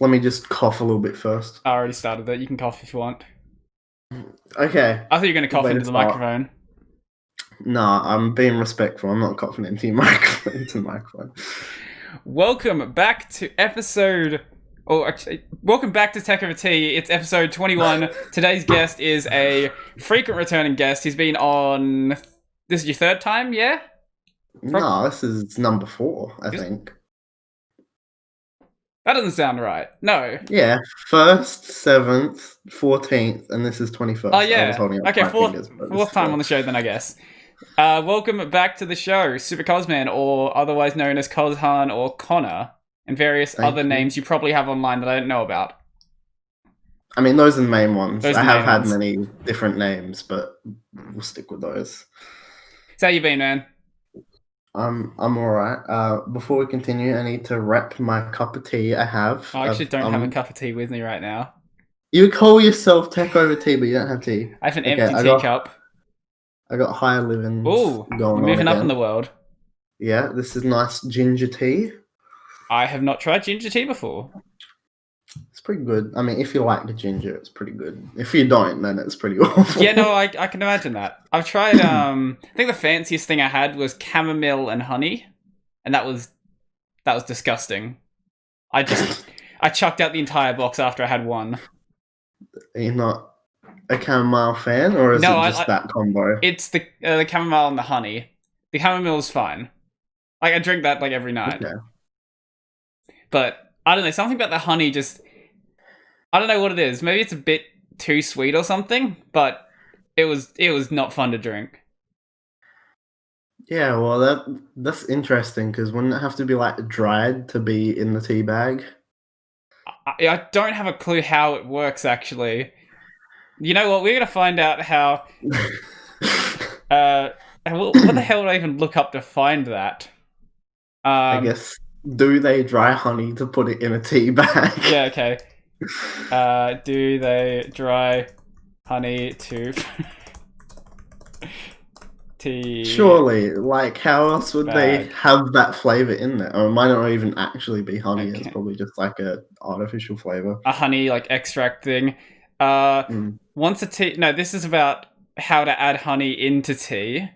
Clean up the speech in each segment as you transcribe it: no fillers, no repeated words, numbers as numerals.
let me just cough a little bit first. I already started that. You can cough if you want. Okay. I thought you were going to cough Way to into the start. microphone. Nah, I'm being respectful. I'm not coughing into your microphone. Into the microphone. Welcome back to welcome back to Tech Over Tea. It's episode 21. Today's guest is a frequent returning guest. He's been on... This is your third time, yeah? No, this is number 4, I think. That doesn't sound right. No. Yeah, 1st, 7th, 14th, and this is 21st. Oh, yeah. I was holding up Okay, my fingers, but this fourth is time on the show then, I guess. Welcome back to the show, Supercozman, or otherwise known as Kozhan or Connor, and various other names you probably have online that I don't know about. I mean, those are the main ones. Those are I the have main had ones. many different names, but we'll stick with those. So how you been, man? I'm alright. Before we continue, I need to wrap my cup of tea I have. I actually don't have a cup of tea with me right now. You call yourself tech over tea, but you don't have tea. I have an empty teacup. I got higher livings Ooh, going on. We're moving up again. in the world. Yeah, this is nice ginger tea. I have not tried ginger tea before. It's pretty good. I mean, if you like the ginger, it's pretty good. If you don't, then it's pretty awful. Yeah, no, I can imagine that. I've tried, I think the fanciest thing I had was chamomile and honey, and that was disgusting. I chucked out the entire box after I had one. Are you not a chamomile fan, or is it just that combo? It's the chamomile and the honey. The chamomile is fine. Like, I drink that like every night. Okay. But I don't know, something about the honey just... I don't know what it is. Maybe it's a bit too sweet or something, but it was not fun to drink. Yeah, well, that's interesting, because wouldn't it have to be, like, dried to be in the tea bag? I don't have a clue how it works, actually. You know what? We're going to find out how... what the hell would I even look up to find that? I guess, do they dry honey to put it in a tea bag? Yeah, okay. Do they dry honey to tea? Surely, like, how else would bag. they have that flavor in there? Or it might not even actually be honey. Okay. It's probably just like a artificial flavor. A honey, like, extract thing. Once a tea... No, this is about how to add honey into tea.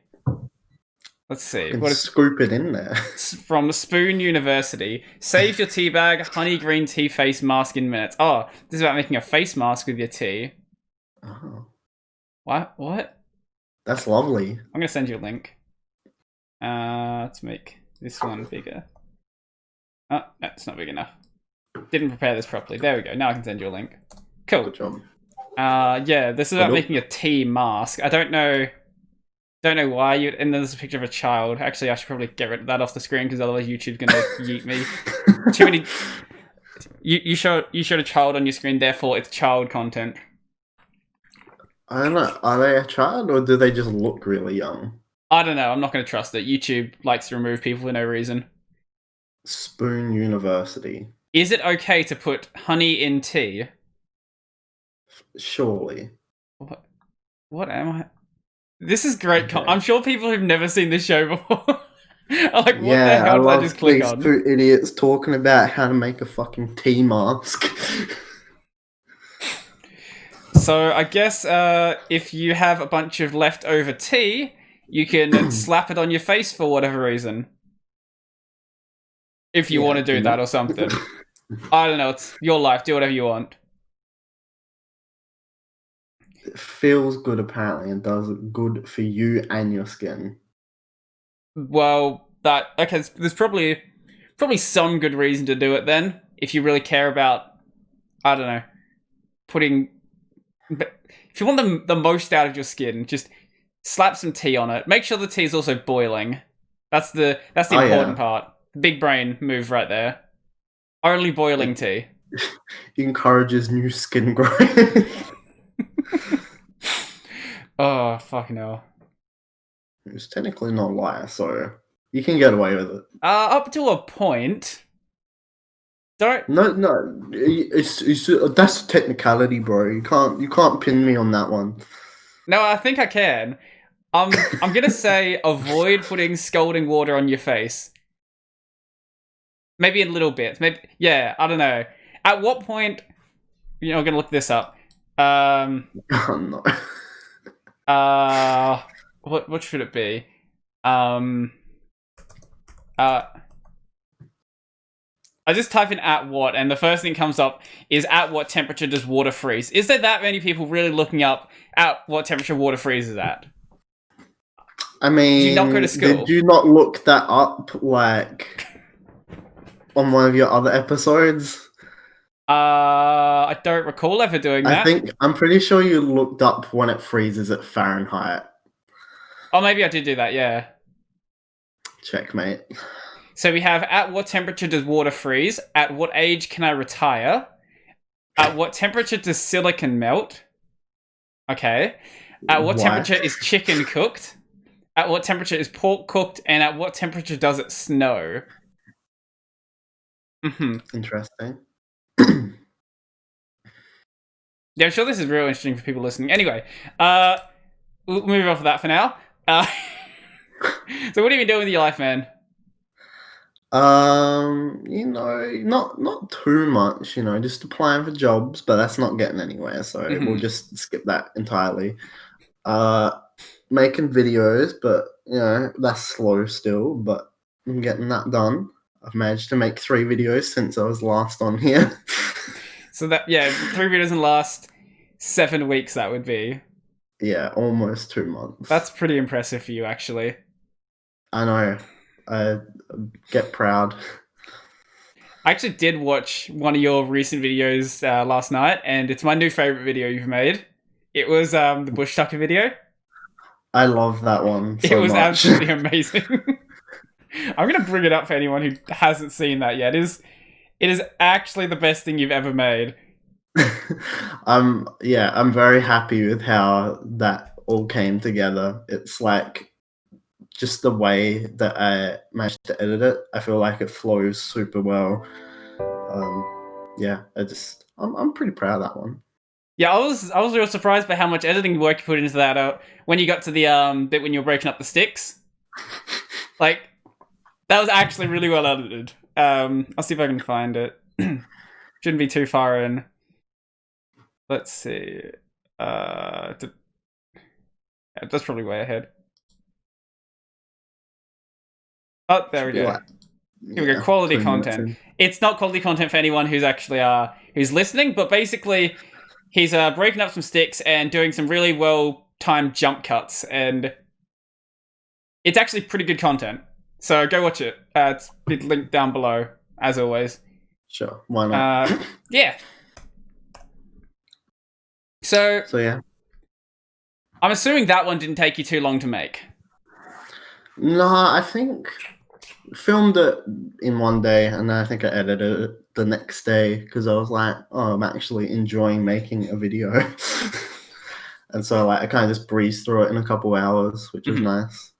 Let's see. Scoop it in there. From Spoon University. Save your tea bag, honey green tea face mask in minutes. Oh, this is about making a face mask with your tea. Oh. What? That's lovely. I'm going to send you a link. Let's make this one bigger. Oh, no, it's not big enough. Didn't prepare this properly. There we go. Now I can send you a link. Cool. Good job. Yeah, this is about making a tea mask. I don't know why you... And then there's a picture of a child. Actually, I should probably get rid of that off the screen, because otherwise YouTube's going to yeet me. Too many... You showed a child on your screen, therefore it's child content. I don't know. Are they a child, or do they just look really young? I don't know. I'm not going to trust it. YouTube likes to remove people for no reason. Spoon University. Is it okay to put honey in tea? Surely. What am I... This is great. Okay. I'm sure people who've never seen this show before are like, what the hell did I just click on? These 2 idiots talking about how to make a fucking tea mask. So I guess if you have a bunch of leftover tea, you can slap it on your face for whatever reason. If you want to do that or something. I don't know. It's your life. Do whatever you want. It feels good, apparently, and does good for you and your skin. Well, there's probably some good reason to do it then. If you really care about, I don't know, if you want the most out of your skin, just slap some tea on it. Make sure the tea is also boiling. That's the important part. Big brain move right there. Only boiling tea. Encourages new skin growth. Oh, fucking hell. It's technically not a lie, so you can get away with it. Up to a point. Don't... No. It's that's technicality, bro. You can't pin me on that one. No, I think I can. I'm gonna say avoid putting scalding water on your face. Maybe a little bit. Maybe, yeah, I don't know. At what point? I'm gonna look this up. Oh no. What should it be? I just type in at what, and the first thing comes up is at what temperature does water freeze? Is there that many people really looking up at what temperature water freezes at? I mean, did you not go to school? Did you not look that up, like, on one of your other episodes? I don't recall ever doing that. I'm pretty sure you looked up when it freezes at Fahrenheit. Oh, maybe I did do that, yeah. Checkmate. So we have, at what temperature does water freeze? At what age can I retire? At what temperature does silicon melt? Okay. At what temperature is chicken cooked? At what temperature is pork cooked? And at what temperature does it snow? Interesting. Yeah, I'm sure this is real interesting for people listening. Anyway, we'll move off of that for now. So what have you been doing with your life, man? Not too much, just applying for jobs, but that's not getting anywhere, so we'll just skip that entirely. Making videos, but that's slow still, but I'm getting that done. I've managed to make 3 videos since I was last on here. So 3 videos in the last 7 weeks, that would be. Yeah, almost 2 months. That's pretty impressive for you, actually. I know. I get proud. I actually did watch one of your recent videos last night, and it's my new favorite video you've made. It was the Bush Tucker video. I love that one so It was much. absolutely amazing. I'm going to bring it up for anyone who hasn't seen that yet. It is actually the best thing you've ever made. I'm very happy with how that all came together. It's like just the way that I managed to edit it. I feel like it flows super well. I'm pretty proud of that one. Yeah, I was real surprised by how much editing work you put into that. When you got to the bit when you were breaking up the sticks, like that was actually really well edited. I'll see if I can find it. Shouldn't be too far in. Let's see. That's probably way ahead. Oh, there we go. Here we go. Quality content. It's not quality content for anyone who's actually who's listening, but basically, he's breaking up some sticks and doing some really well-timed jump cuts, and it's actually pretty good content. So go watch it. It's linked down below, as always. Sure, why not? Yeah. So yeah. I'm assuming that one didn't take you too long to make. No, I think filmed it in one day, and then I think I edited it the next day because I was like, oh, I'm actually enjoying making a video. And so I kind of just breezed through it in a couple hours, which was nice.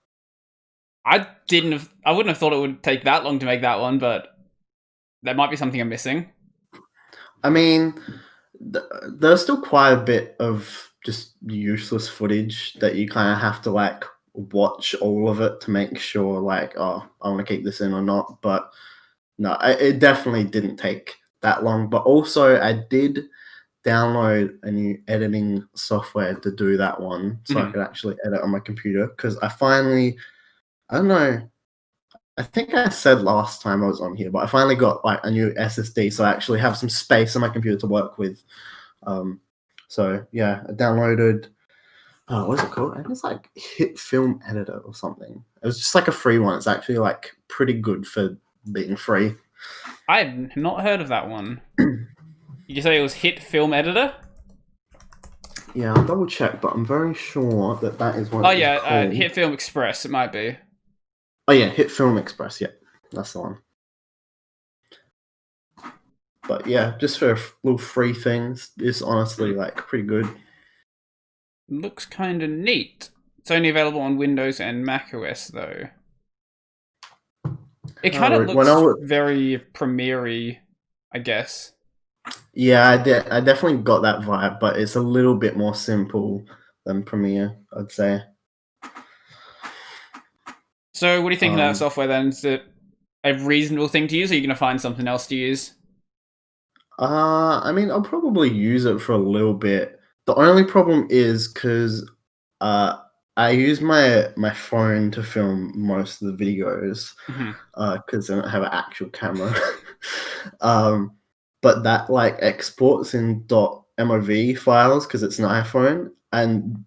I wouldn't have thought it would take that long to make that one, but that might be something I'm missing. I mean, there's still quite a bit of just useless footage that you kind of have to watch all of it to make sure I want to keep this in or not. But no, it definitely didn't take that long. But also I did download a new editing software to do that one, so I could actually edit on my computer, because I don't know, I think I said last time I was on here, but I finally got a new SSD, so I actually have some space on my computer to work with. So yeah, I downloaded what's it called? I think it's Hit Film Editor or something. It was just a free one. It's actually pretty good for being free. I've not heard of that one. Did you say it was Hit Film Editor? Yeah, I'll double check, but I'm very sure that is what. Oh yeah, Hit Film Express. It might be. Oh yeah, Hit Film Express. Yeah, that's the one. But yeah, just for little free things, it's honestly pretty good. Looks kind of neat. It's only available on Windows and Mac OS though. It kind of looks very Premiere-y, I guess. Yeah, I definitely got that vibe, but it's a little bit more simple than Premiere, I'd say. So what do you think of that software then? Is it a reasonable thing to use, or are you going to find something else to use? I mean, I'll probably use it for a little bit. The only problem is because uh, I use my phone to film most of the videos because I don't have an actual camera. um, but that like exports in .mov files because it's an iPhone, and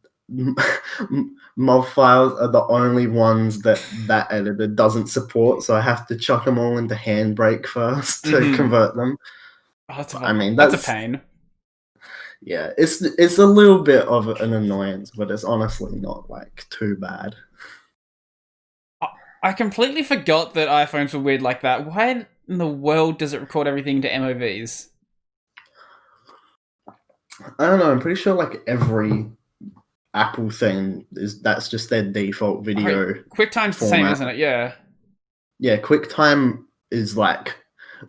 MOV files are the only ones that editor doesn't support. So I have to chuck them all into Handbrake first to convert them. Oh, I mean, that's a pain. Yeah, it's a little bit of an annoyance, but it's honestly not like too bad. I completely forgot that iPhones were weird like that. Why in the world does it record everything to MOVs? I don't know. I'm pretty sure like every Apple thing that's just their default video. QuickTime's the same, isn't it? Yeah. Yeah, QuickTime is like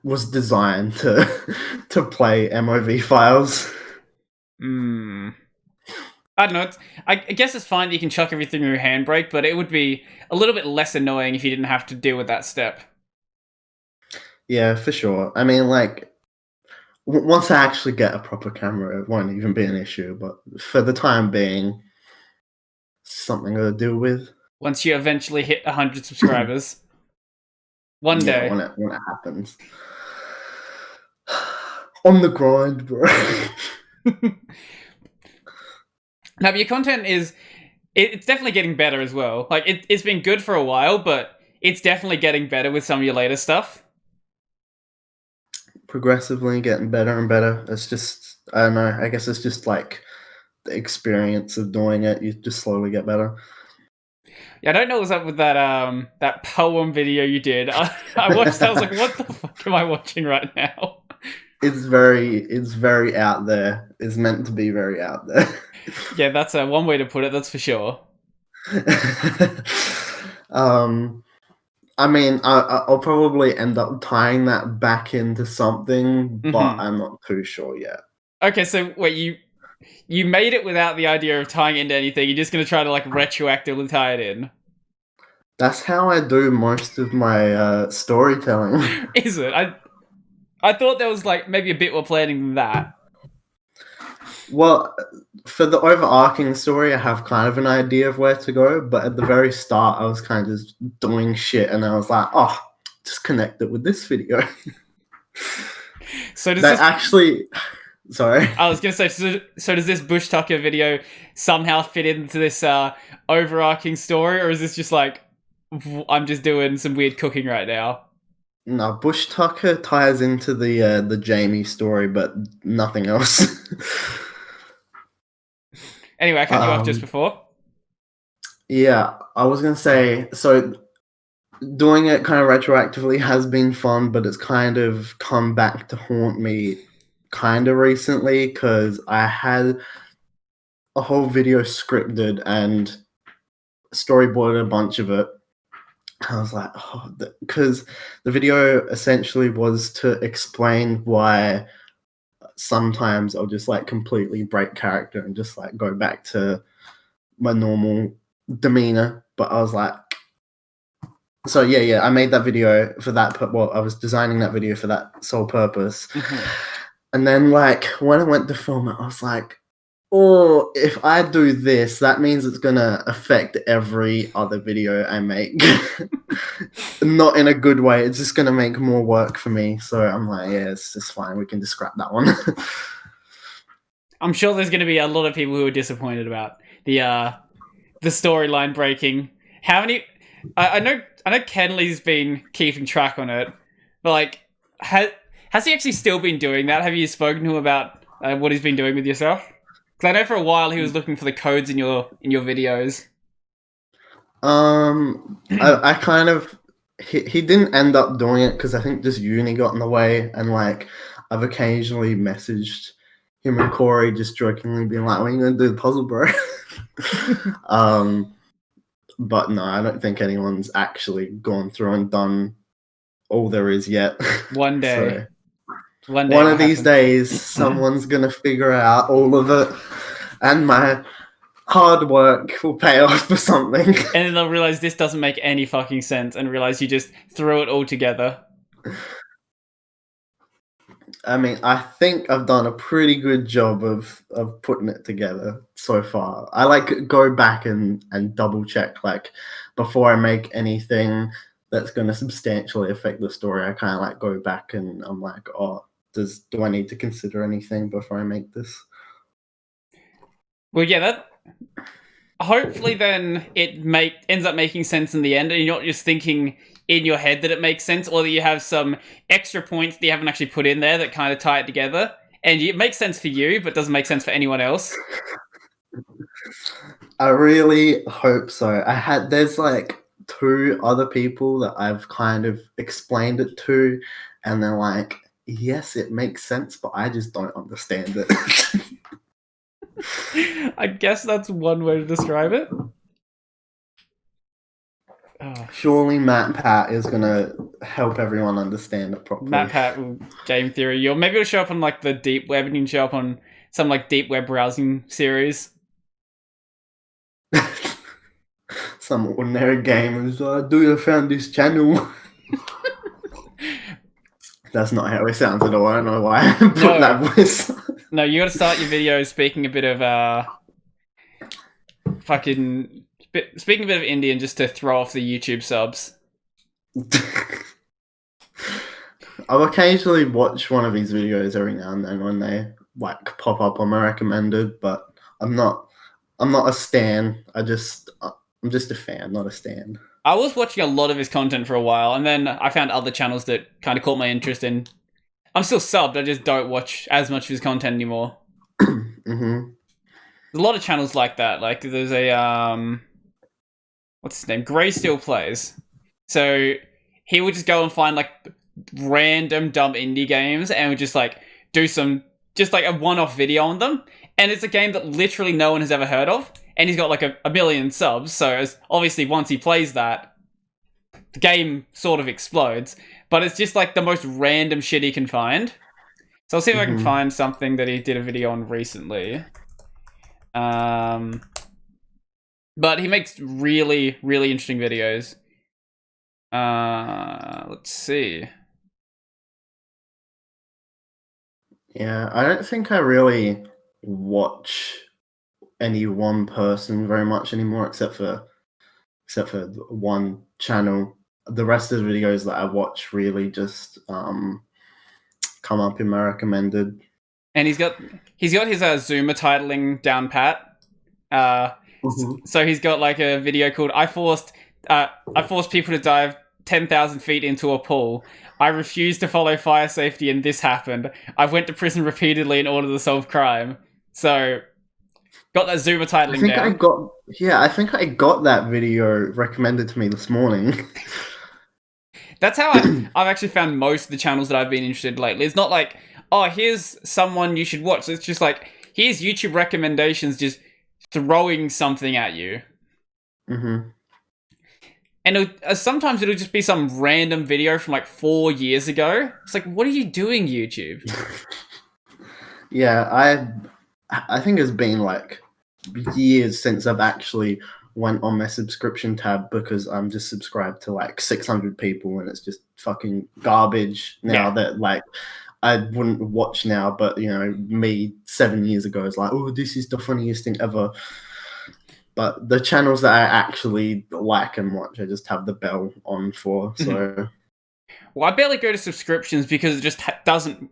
was designed to play MOV files. I don't know. I guess it's fine that you can chuck everything through Handbrake, but it would be a little bit less annoying if you didn't have to deal with that step. Yeah, for sure. I mean, like, once I actually get a proper camera, it won't even be an issue. But for the time being, something to deal with. Once you eventually hit 100 subscribers. One day. When it happens. On the grind, bro. Now, your content it's definitely getting better as well. Like, it's been good for a while, but it's definitely getting better with some of your later stuff. Progressively getting better and better. It's just, I don't know, I guess it's just like the experience of doing it. You just slowly get better. Yeah, I don't know what's up with that poem video you did. I watched that, I was like, what the fuck am I watching right now? It's very out there. It's meant to be very out there. Yeah, that's one way to put it, that's for sure. I mean, I'll probably end up tying that back into something, but I'm not too sure yet. Okay, so wait, you made it without the idea of tying it into anything. You're just going to try to like retroactively tie it in. That's how I do most of my storytelling. Is it? I thought there was like maybe a bit more planning than that. Well, for the overarching story, I have kind of an idea of where to go, but at the very start, I was kind of just doing shit, and I was like, oh, just connect it with this video. So does that actually... Sorry. I was going to say, so does this Bush Tucker video somehow fit into this overarching story, or is this just like, I'm just doing some weird cooking right now? No, Bush Tucker ties into the Jamie story, but nothing else. Anyway, I cut you off just before. Yeah, I was going to say, so doing it kind of retroactively has been fun, but it's kind of come back to haunt me kind of recently because I had a whole video scripted and storyboarded a bunch of it. I was like, oh, because the video essentially was to explain why sometimes I'll just like completely break character and just like go back to my normal demeanor. But I was like, so yeah, I made that video for that. Well, I was designing that video for that sole purpose. And then like when I went to film it, I was like, oh, if I do this, that means it's gonna affect every other video I make. Not in a good way. It's just gonna make more work for me. So I'm like, yeah, it's just fine. We can just scrap that one. I'm sure there's gonna be a lot of people who are disappointed about the storyline breaking. How many? I know Kenley's been keeping track on it, but like, has he actually still been doing that? Have you spoken to him about what he's been doing with yourself? Because I know for a while he was looking for the codes in your videos. I kind of he didn't end up doing it because I think just uni got in the way, and like I've occasionally messaged him and Corey just jokingly being like, "When are you gonna do the puzzle, bro?" But no, I don't think anyone's actually gone through and done all there is yet. One day. So, one of these days, someone's gonna figure out all of it, and my hard work will pay off for something. And then they'll realize this doesn't make any fucking sense, and realize you just threw it all together. I mean, I think I've done a pretty good job of putting it together so far. I like go back and double check like before I make anything that's going to substantially affect the story. I kind of like go back and I'm like, oh, do I need to consider anything before I make this? Well, yeah, that hopefully then it ends up making sense in the end, and you're not just thinking in your head that it makes sense, or that you have some extra points that you haven't actually put in there that kind of tie it together, and it makes sense for you, but doesn't make sense for anyone else. I really hope so. There's like 2 other people that I've kind of explained it to, and they're like, yes, it makes sense, but I just don't understand it. I guess that's one way to describe it. Surely MatPat is gonna help everyone understand it properly. MatPat game theory, or maybe it'll show up on like the deep web, and you can show up on some like deep web browsing series. Some ordinary gamers, do you found this channel? That's not how it sounds at all. I don't know why I put that voice. No, you gotta start your video speaking a bit of speaking a bit of Indian just to throw off the YouTube subs. I'll occasionally watch one of these videos every now and then when they like pop up on my recommended, but I'm not a stan. I'm just a fan, not a stan. I was watching a lot of his content for a while, and then I found other channels that kind of caught my interest in. I'm still subbed, I just don't watch as much of his content anymore. Mm-hmm. There's a lot of channels like that. Like, there's a, what's his name? Grey Steel Plays. So, he would just go and find, like, random dumb indie games, and would just, like, do just, like, a one-off video on them. And it's a game that literally no one has ever heard of. And he's got like a million subs, so obviously once he plays that, the game sort of explodes. But it's just like the most random shit he can find. So I'll see if I can find something that he did a video on recently. But he makes really, really interesting videos. Let's see. Yeah, I don't think I really watch any one person very much anymore, except for one channel. The rest of the videos that I watch really just come up in my recommended. And he's got his Zoomer titling down pat. So he's got like a video called I forced people to dive 10,000 feet into a pool. I refused to follow fire safety and this happened. I went to prison repeatedly in order to solve crime. So got that Zoomer titling down. I think I got that video recommended to me this morning. That's how I've actually found most of the channels that I've been interested in lately. It's not like, oh, here's someone you should watch. It's just like, here's YouTube recommendations just throwing something at you. Mm-hmm. And sometimes it'll just be some random video from like 4 years ago. It's like, what are you doing, YouTube? Yeah, I think it's been like years since I've actually went on my subscription tab because I'm just subscribed to like 600 people and it's just fucking garbage now that like I wouldn't watch now, but you know, me 7 years ago is like, oh, this is the funniest thing ever. But the channels that I actually like and watch, I just have the bell on for. So, well, I barely go to subscriptions because it just hasn't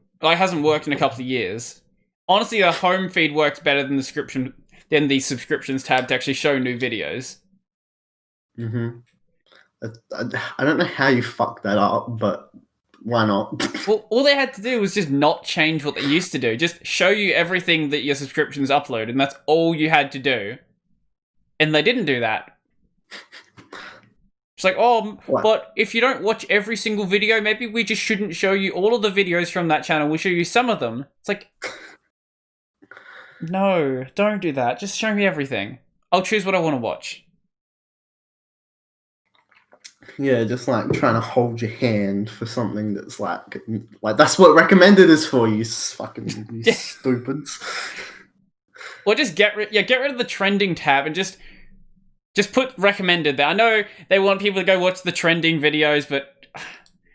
worked in a couple of years. Honestly, the home feed works better than the subscriptions tab to actually show new videos. Mm-hmm. I don't know how you fucked that up, but why not? Well, all they had to do was just not change what they used to do. Just show you everything that your subscriptions upload, and that's all you had to do. And they didn't do that. It's like, oh, what? But if you don't watch every single video, maybe we just shouldn't show you all of the videos from that channel. We'll show you some of them. It's like, no, don't do that. Just show me everything. I'll choose what I want to watch. Yeah, just like trying to hold your hand for something that's like that's what recommended is for, you fucking stupids. Or just get rid of the trending tab and just put recommended there. I know they want people to go watch the trending videos, but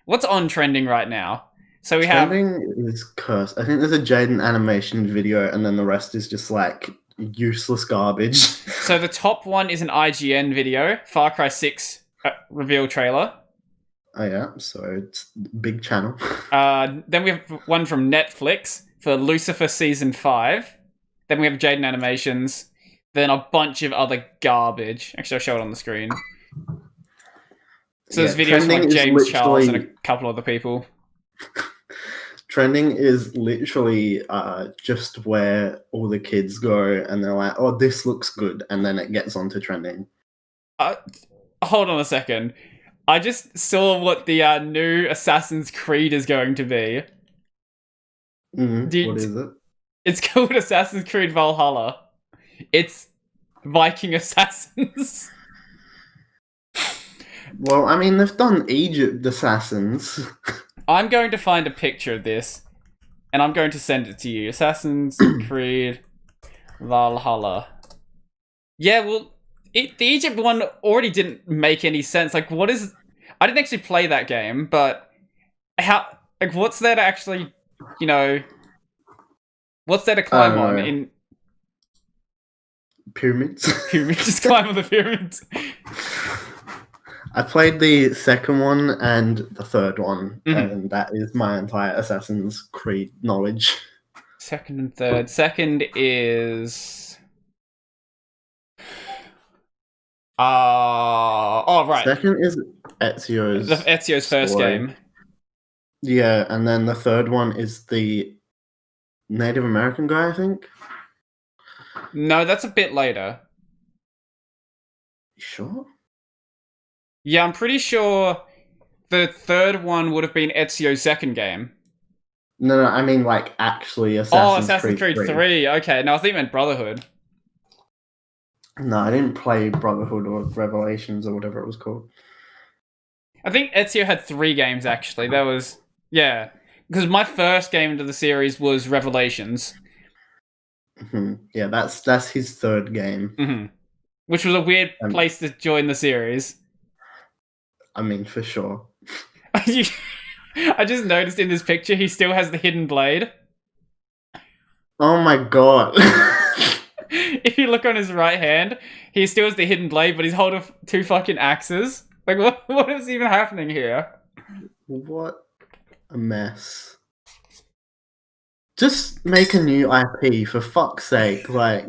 what's on trending right now? So we Trending is cursed. I think there's a Jaden animation video, and then the rest is just like useless garbage. So the top one is an IGN video, Far Cry 6 reveal trailer. Oh yeah, so it's big channel. Then we have one from Netflix for Lucifer Season 5. Then we have Jaden Animations. Then a bunch of other garbage. Actually, I'll show it on the screen. So there's videos from like James Charles and a couple other people. Trending is literally just where all the kids go and they're like, oh, this looks good. And then it gets onto trending. Hold on a second. I just saw what the new Assassin's Creed is going to be. What is it? It's called Assassin's Creed Valhalla. It's Viking assassins. Well, I mean, they've done Egypt assassins. I'm going to find a picture of this, and I'm going to send it to you. Assassin's Creed Valhalla. Yeah, well, the Egypt one already didn't make any sense. Like, what is... I didn't actually play that game, but how... Like, what's there to actually, you know... What's there to climb on in... Pyramids? Pyramids. Just climb on the pyramids. I played the second one and the third one, and that is my entire Assassin's Creed knowledge. Second and third. Second is... oh, right. Second is Ezio's... Ezio's first game. Yeah, and then the third one is the Native American guy, I think. No, that's a bit later. You sure? Yeah, I'm pretty sure the third one would have been Ezio's second game. No, I mean like actually Assassin's Creed 3. Okay, no, I think you meant Brotherhood. No, I didn't play Brotherhood or Revelations or whatever it was called. I think Ezio had 3 games, actually. That was... Yeah. Because my first game into the series was Revelations. Yeah, that's his third game. Which was a weird place to join the series. I mean, for sure. I just noticed in this picture he still has the hidden blade. Oh my god. If you look on his right hand, he still has the hidden blade, but he's holding 2 fucking axes. Like, what is even happening here? What a mess. Just make a new IP, for fuck's sake. Like,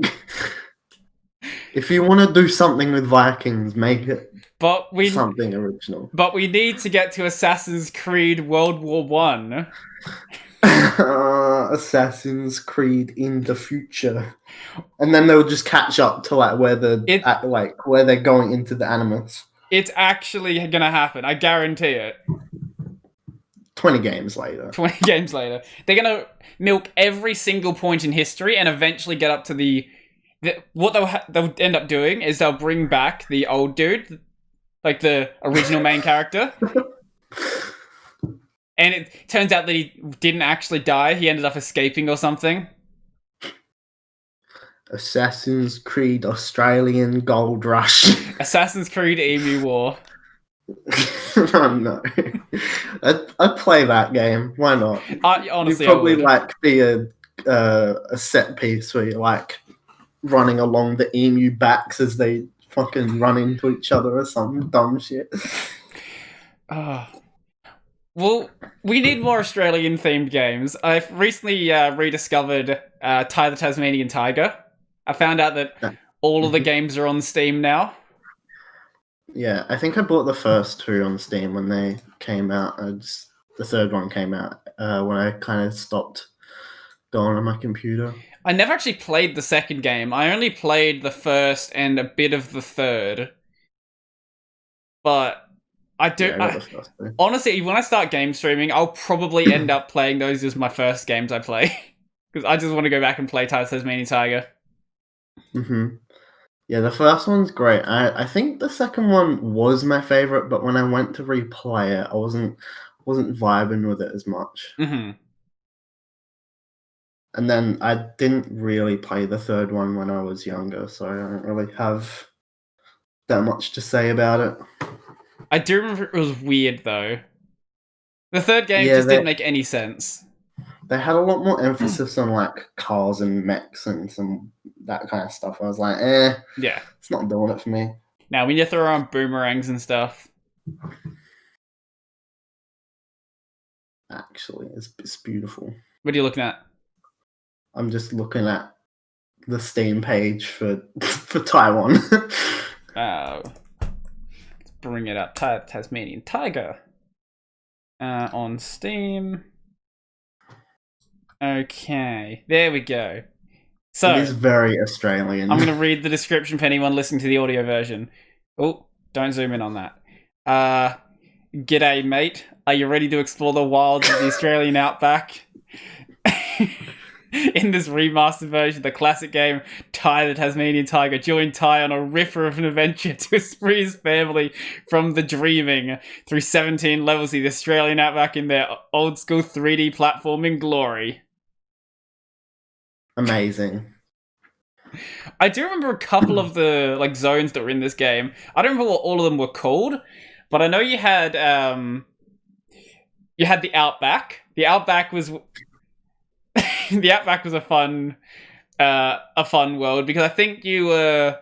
if you want to do something with Vikings, make it something original. But we need to get to Assassin's Creed World War 1. Assassin's Creed in the future, and then they'll just catch up to like where they're going into the Animus. It's actually gonna happen. I guarantee it. 20 games later. 20 games later, they're gonna milk every single point in history, and eventually get up to what they'll end up doing is they'll bring back the old dude, like the original main character. And it turns out that he didn't actually die. He ended up escaping or something. Assassin's Creed Australian Gold Rush. Assassin's Creed Emu War. Oh no. I'd play that game. Why not? Honestly, You'd probably like be a set piece where you're like running along the emu backs as they fucking run into each other or some dumb shit. Well, we need more Australian-themed games. I've recently rediscovered Ty the Tasmanian Tiger. I found out that all of the games are on Steam now. Yeah, I think I bought the first 2 on Steam when they came out. The third one came out when I kind of stopped going on my computer. I never actually played the second game. I only played the first and a bit of the third. But... honestly, when I start game streaming, I'll probably end up playing those as my first games I play. Because I just want to go back and play Tasmanian Tiger. Yeah, the first one's great. I think the second one was my favorite, but when I went to replay it, I wasn't vibing with it as much. And then I didn't really play the third one when I was younger, so I don't really have that much to say about it. I do remember it was weird, though. The third game just didn't make any sense. They had a lot more emphasis on like cars and mechs and some that kind of stuff. I was like, yeah, it's not doing it for me. Now when you throw around boomerangs and stuff, actually, it's beautiful. What are you looking at? I'm just looking at the Steam page for Taiwan. Let's bring it up. Tasmanian Tiger on Steam. Okay, there we go. So it is very Australian. I'm going to read the description for anyone listening to the audio version. Oh, don't zoom in on that. G'day, mate. Are you ready to explore the wilds of the Australian outback? In this remastered version of the classic game, Ty the Tasmanian Tiger joined Ty on a ripper of an adventure to free his family from the dreaming through 17 levels of the Australian outback in their old school 3D platforming glory. Amazing. I do remember a couple of the like zones that were in this game. I don't remember what all of them were called, but I know you had the outback. The outback was the outback was a fun world because I think you were.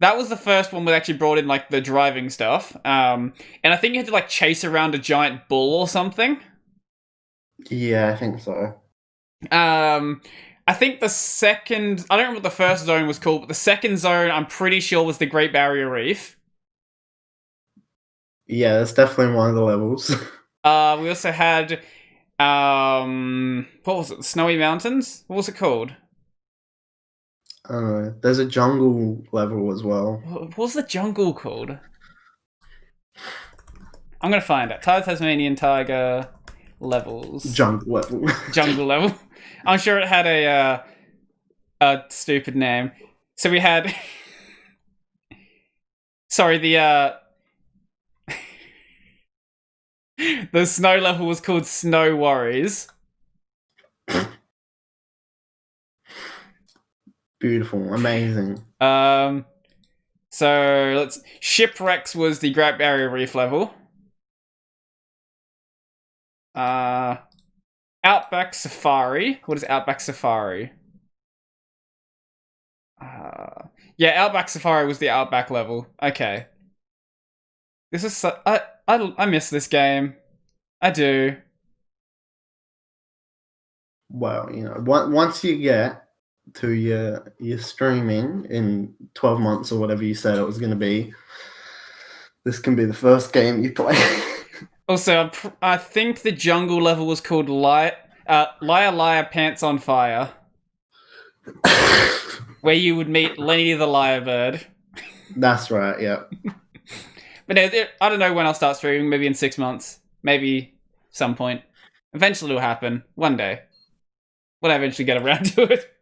That was the first one that actually brought in like the driving stuff, and I think you had to like chase around a giant bull or something. Yeah, I think so. I think the second... I don't remember what the first zone was called, but the second zone, I'm pretty sure, was the Great Barrier Reef. Yeah, that's definitely one of the levels. We also had... what was it? Snowy Mountains? What was it called? There's a jungle level as well. What was the jungle called? I'm going to find it. Tasmanian Tiger levels. Jungle level. Jungle level. I'm sure it had a stupid name. So we had... Sorry, the snow level was called Snow Worries. Beautiful, amazing. So let's... Shipwrecks was the Great Barrier Reef level. Outback Safari. What is Outback Safari? Yeah, Outback Safari was the Outback level. Okay. This is I miss this game. I do. Well, you know, once you get to your streaming in 12 months or whatever you said it was going to be, this can be the first game you play. Also, I think the jungle level was called Liar Pants on Fire. Where you would meet Lenny the Lyrebird. That's right, yeah. But no, I don't know when I'll start streaming. Maybe in 6 months. Maybe some point. Eventually it'll happen. One day. When I eventually get around to it.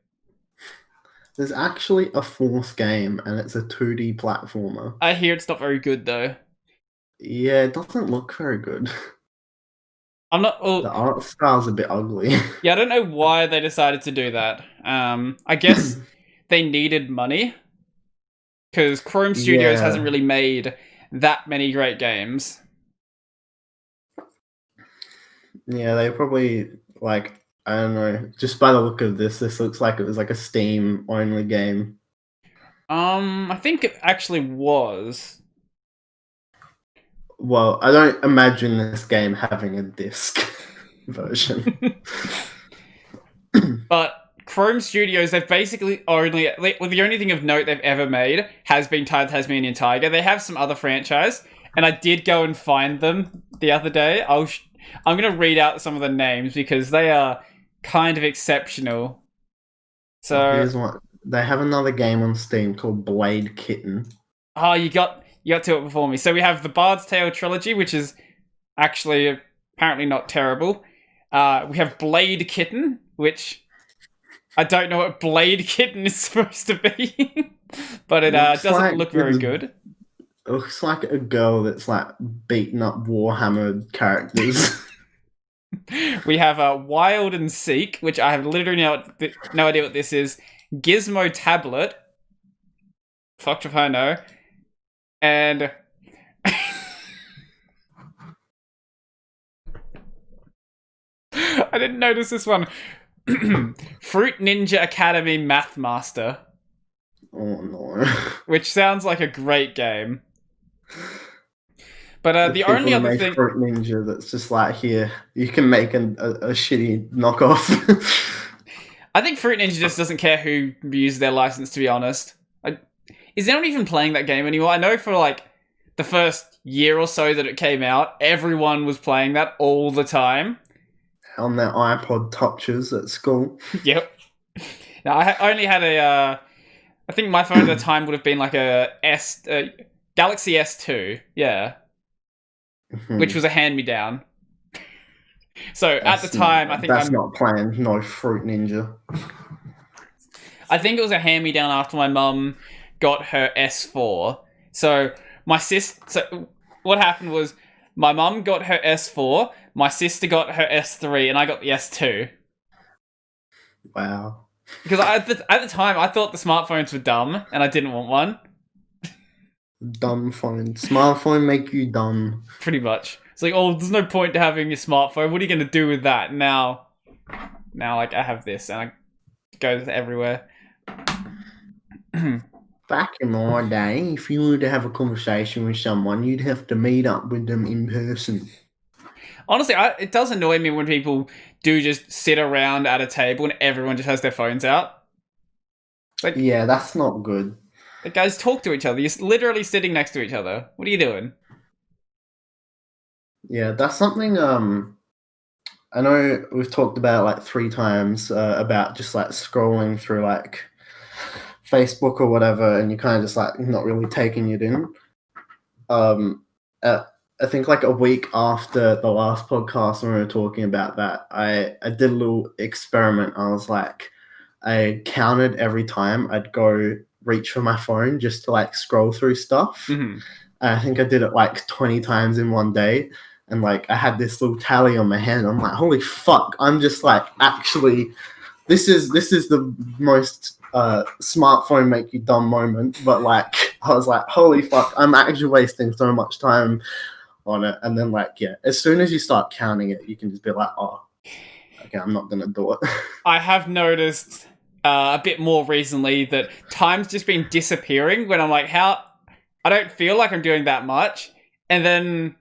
There's actually a fourth game, and it's a 2D platformer. I hear it's not very good, though. Yeah, it doesn't look very good. I'm not... Well, the art style's a bit ugly. Yeah, I don't know why they decided to do that. I guess they needed money. Because Chrome Studios hasn't really made that many great games. Yeah, they probably, like, I don't know, just by the look of this looks like it was like a Steam-only game. I think it actually was. Well, I don't imagine this game having a disc version. But Chrome Studios, they've basically only... the only thing of note they've ever made has been Tasmanian Tiger. They have some other franchise, and I did go and find them the other day. I'm going to read out some of the names because they are kind of exceptional. So here's one. They have another game on Steam called Blade Kitten. Oh, you got to it before me. So we have the Bard's Tale trilogy, which is actually apparently not terrible. We have Blade Kitten, which I don't know what Blade Kitten is supposed to be, but it doesn't look very good. It looks like a girl that's like beating up Warhammer characters. We have Wild and Seek, which I have literally no idea what this is. Gizmo Tablet. Fucked if I know. And I didn't notice this one. Fruit Ninja Academy Math Master. Oh no. Which sounds like a great game. But the only other thing... Fruit Ninja that's just like, here, you can make a shitty knockoff. I think Fruit Ninja just doesn't care who uses their license, to be honest. Is anyone even playing that game anymore? I know for like the first year or so that it came out, everyone was playing that all the time. On their iPod touches at school. Yep. Now, I only had a... I think my phone at the time would have been like a Galaxy S2, yeah. Which was a hand-me-down. So at the time, I think that's not playing no Fruit Ninja. I think it was a hand-me-down after my mum got her S4. So my So what happened was my mum got her S4, my sister got her S3, and I got the S2. Wow. Because at the time, I thought the smartphones were dumb, and I didn't want one. Dumb phone. Smartphone make you dumb. Pretty much. It's like, oh, there's no point to having a smartphone. What are you going to do with that? Now, like, I have this, and it goes everywhere. Back in my day, if you wanted to have a conversation with someone, you'd have to meet up with them in person. Honestly, it does annoy me when people do just sit around at a table and everyone just has their phones out. Like, yeah, that's not good. The guys talk to each other. You're literally sitting next to each other. What are you doing? Yeah, that's something I know we've talked about like 3 times about just like scrolling through like Facebook or whatever, and you're kind of just like not really taking it in. I think like a week after the last podcast when we were talking about that, I did a little experiment. I was like, I counted every time I'd go reach for my phone just to like scroll through stuff. Mm-hmm. I think I did it like 20 times in one day. And like I had this little tally on my hand. I'm like, holy fuck, I'm just like, actually, this is the most smartphone make you dumb moment. But like, I was like, holy fuck, I'm actually wasting so much time on it. And then like, yeah, as soon as you start counting it, you can just be like, oh, okay, I'm not gonna do it. I have noticed a bit more recently that time's just been disappearing when I'm like, I don't feel like I'm doing that much, and then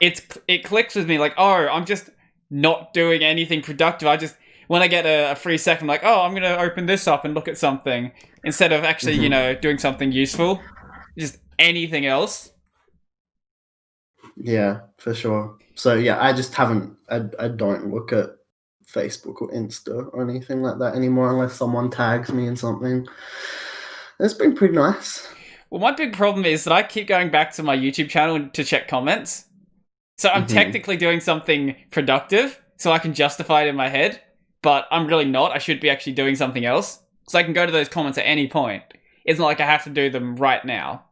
it clicks with me like, oh, I'm just not doing anything productive. When I get a free second, I'm like, oh, I'm gonna open this up and look at something instead of actually, doing something useful, just anything else. Yeah, for sure. So yeah, I just haven't. I don't look at Facebook or Insta or anything like that anymore unless someone tags me in something. It's been pretty nice. Well, my big problem is that I keep going back to my YouTube channel to check comments. So I'm technically doing something productive, so I can justify it in my head, but I'm really not. I should be actually doing something else. So I can go to those comments at any point. It's not like I have to do them right now.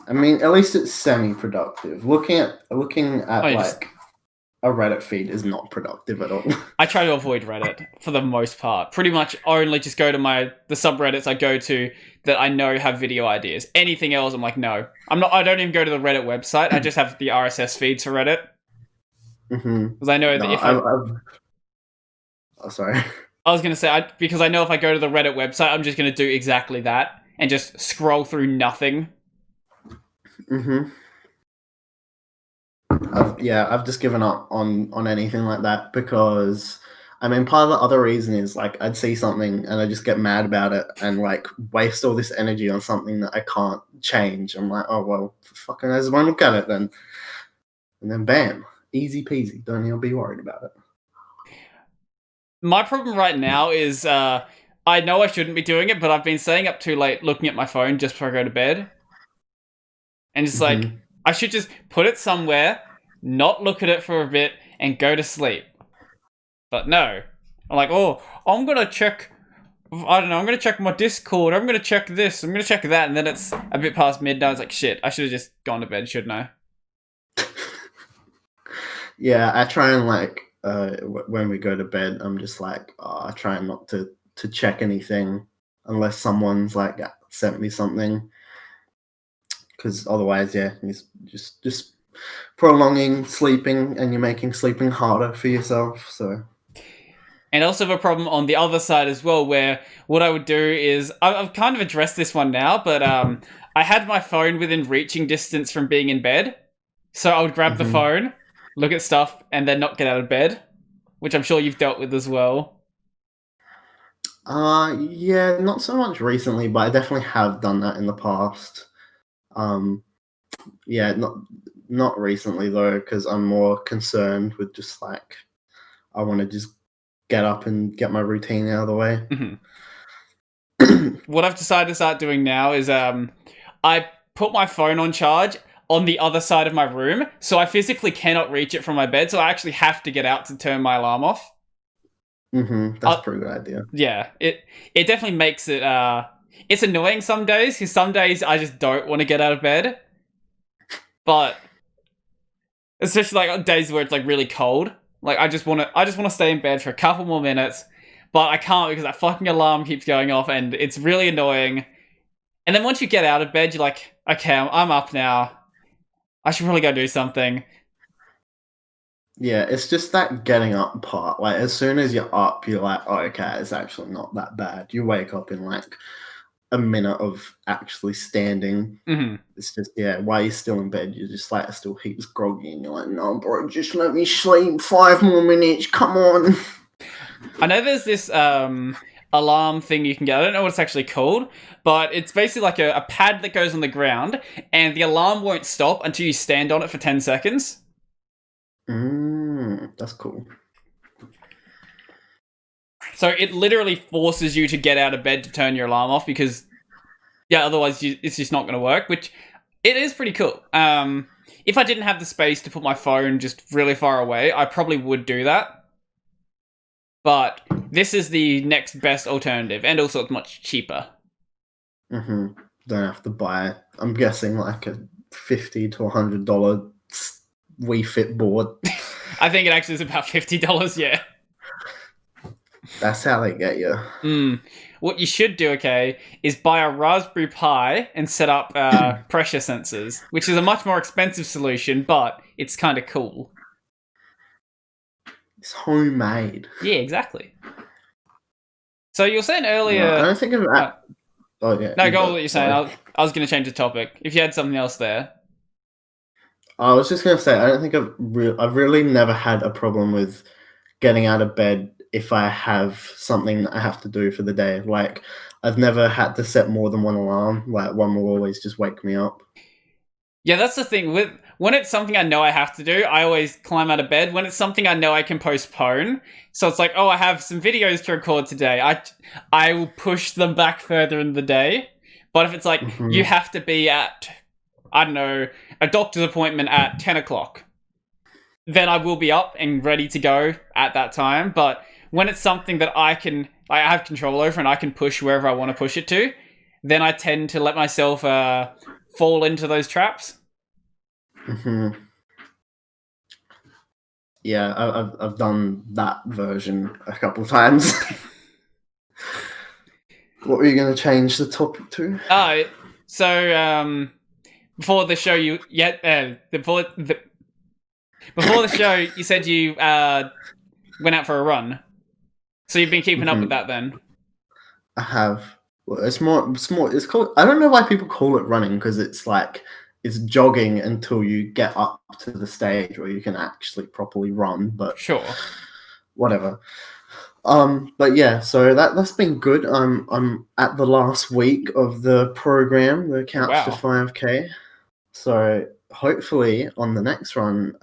I mean, at least it's semi-productive. Looking at like a Reddit feed is not productive at all. I try to avoid Reddit for the most part. Pretty much only just go to the subreddits I go to that I know have video ideas. Anything else, I'm like, no. I don't even go to the Reddit website. I just have the RSS feeds for Reddit. Because I know that if Oh, sorry. I was going to say, because I know if I go to the Reddit website, I'm just going to do exactly that and just scroll through nothing. I've just given up on anything like that because, I mean, part of the other reason is like I'd see something and I just get mad about it and like waste all this energy on something that I can't change. I'm like, oh well, fucking I just won't look at it then, and then bam, easy peasy. Don't even be worried about it. My problem right now is I know I shouldn't be doing it, but I've been staying up too late looking at my phone just before I go to bed. And it's like, I should just put it somewhere, not look at it for a bit, and go to sleep. But no. I'm like, oh, I'm going to check, I don't know, I'm going to check my Discord, I'm going to check this, I'm going to check that, and then it's a bit past midnight. It's like, shit, I should have just gone to bed, shouldn't I? Yeah, I try and like, when we go to bed, I'm just like, I try not to check anything unless someone's like sent me something. Because otherwise, yeah, just prolonging sleeping and you're making sleeping harder for yourself. So. And also have a problem on the other side as well, where what I would do is I've kind of addressed this one now, but I had my phone within reaching distance from being in bed, so I would grab the phone, look at stuff, and then not get out of bed, which I'm sure you've dealt with as well. Yeah, not so much recently, but I definitely have done that in the past. Yeah, not recently though, because I'm more concerned with just like I want to just get up and get my routine out of the way. What I've decided to start doing now is I put my phone on charge on the other side of my room, so I physically cannot reach it from my bed, so I actually have to get out to turn my alarm off. That's a pretty good idea. Yeah, it definitely makes it it's annoying some days, because some days I just don't want to get out of bed. But especially like on days where it's like really cold. Like I just wanna stay in bed for a couple more minutes, but I can't because that fucking alarm keeps going off and it's really annoying. And then once you get out of bed, you're like, okay, I'm up now. I should probably go do something. Yeah, it's just that getting up part. Like, as soon as you're up, you're like, oh, okay, it's actually not that bad. You wake up in like a minute of actually standing. It's just, yeah, while you're still in bed, you're just like still heaps groggy and you're like, no, bro, just let me sleep 5 more minutes. Come on. I know there's this alarm thing you can get. I don't know what it's actually called, but it's basically like a pad that goes on the ground and the alarm won't stop until you stand on it for 10 seconds. That's cool. So it literally forces you to get out of bed to turn your alarm off because, yeah, otherwise it's just not going to work, which it is pretty cool. If I didn't have the space to put my phone just really far away, I probably would do that. But this is the next best alternative, and also it's much cheaper. Don't have to buy, I'm guessing, like a $50 to $100 Wii Fit board. I think it actually is about $50, yeah. That's how they get you. What you should do, okay, is buy a Raspberry Pi and set up pressure sensors, which is a much more expensive solution, but it's kind of cool. It's homemade. Yeah, exactly. So you were saying earlier... No, I don't think of that. Oh, yeah. No, go on with what you're saying. I was going to change the topic. If you had something else there. I was just going to say, I don't think I've really never had a problem with getting out of bed if I have something that I have to do for the day. Like, I've never had to set more than one alarm. Like, one will always just wake me up. Yeah, that's the thing. When it's something I know I have to do, I always climb out of bed. When it's something I know I can postpone, so it's like, oh, I have some videos to record today, I will push them back further in the day. But if it's like, you have to be at, I don't know, a doctor's appointment at 10 o'clock, then I will be up and ready to go at that time. But when it's something that I have control over and I can push wherever I want to push it to, then I tend to let myself fall into those traps. Yeah, I've done that version a couple times. What were you going to change the topic to? So before the show, before the show, you said you went out for a run. So you've been keeping up with that then? I have. Well, it's called, I don't know why people call it running, because it's like, it's jogging until you get up to the stage where you can actually properly run, but sure, whatever. But yeah, so that's been good. I'm at the last week of the program, the Couch to 5K. So hopefully on the next run,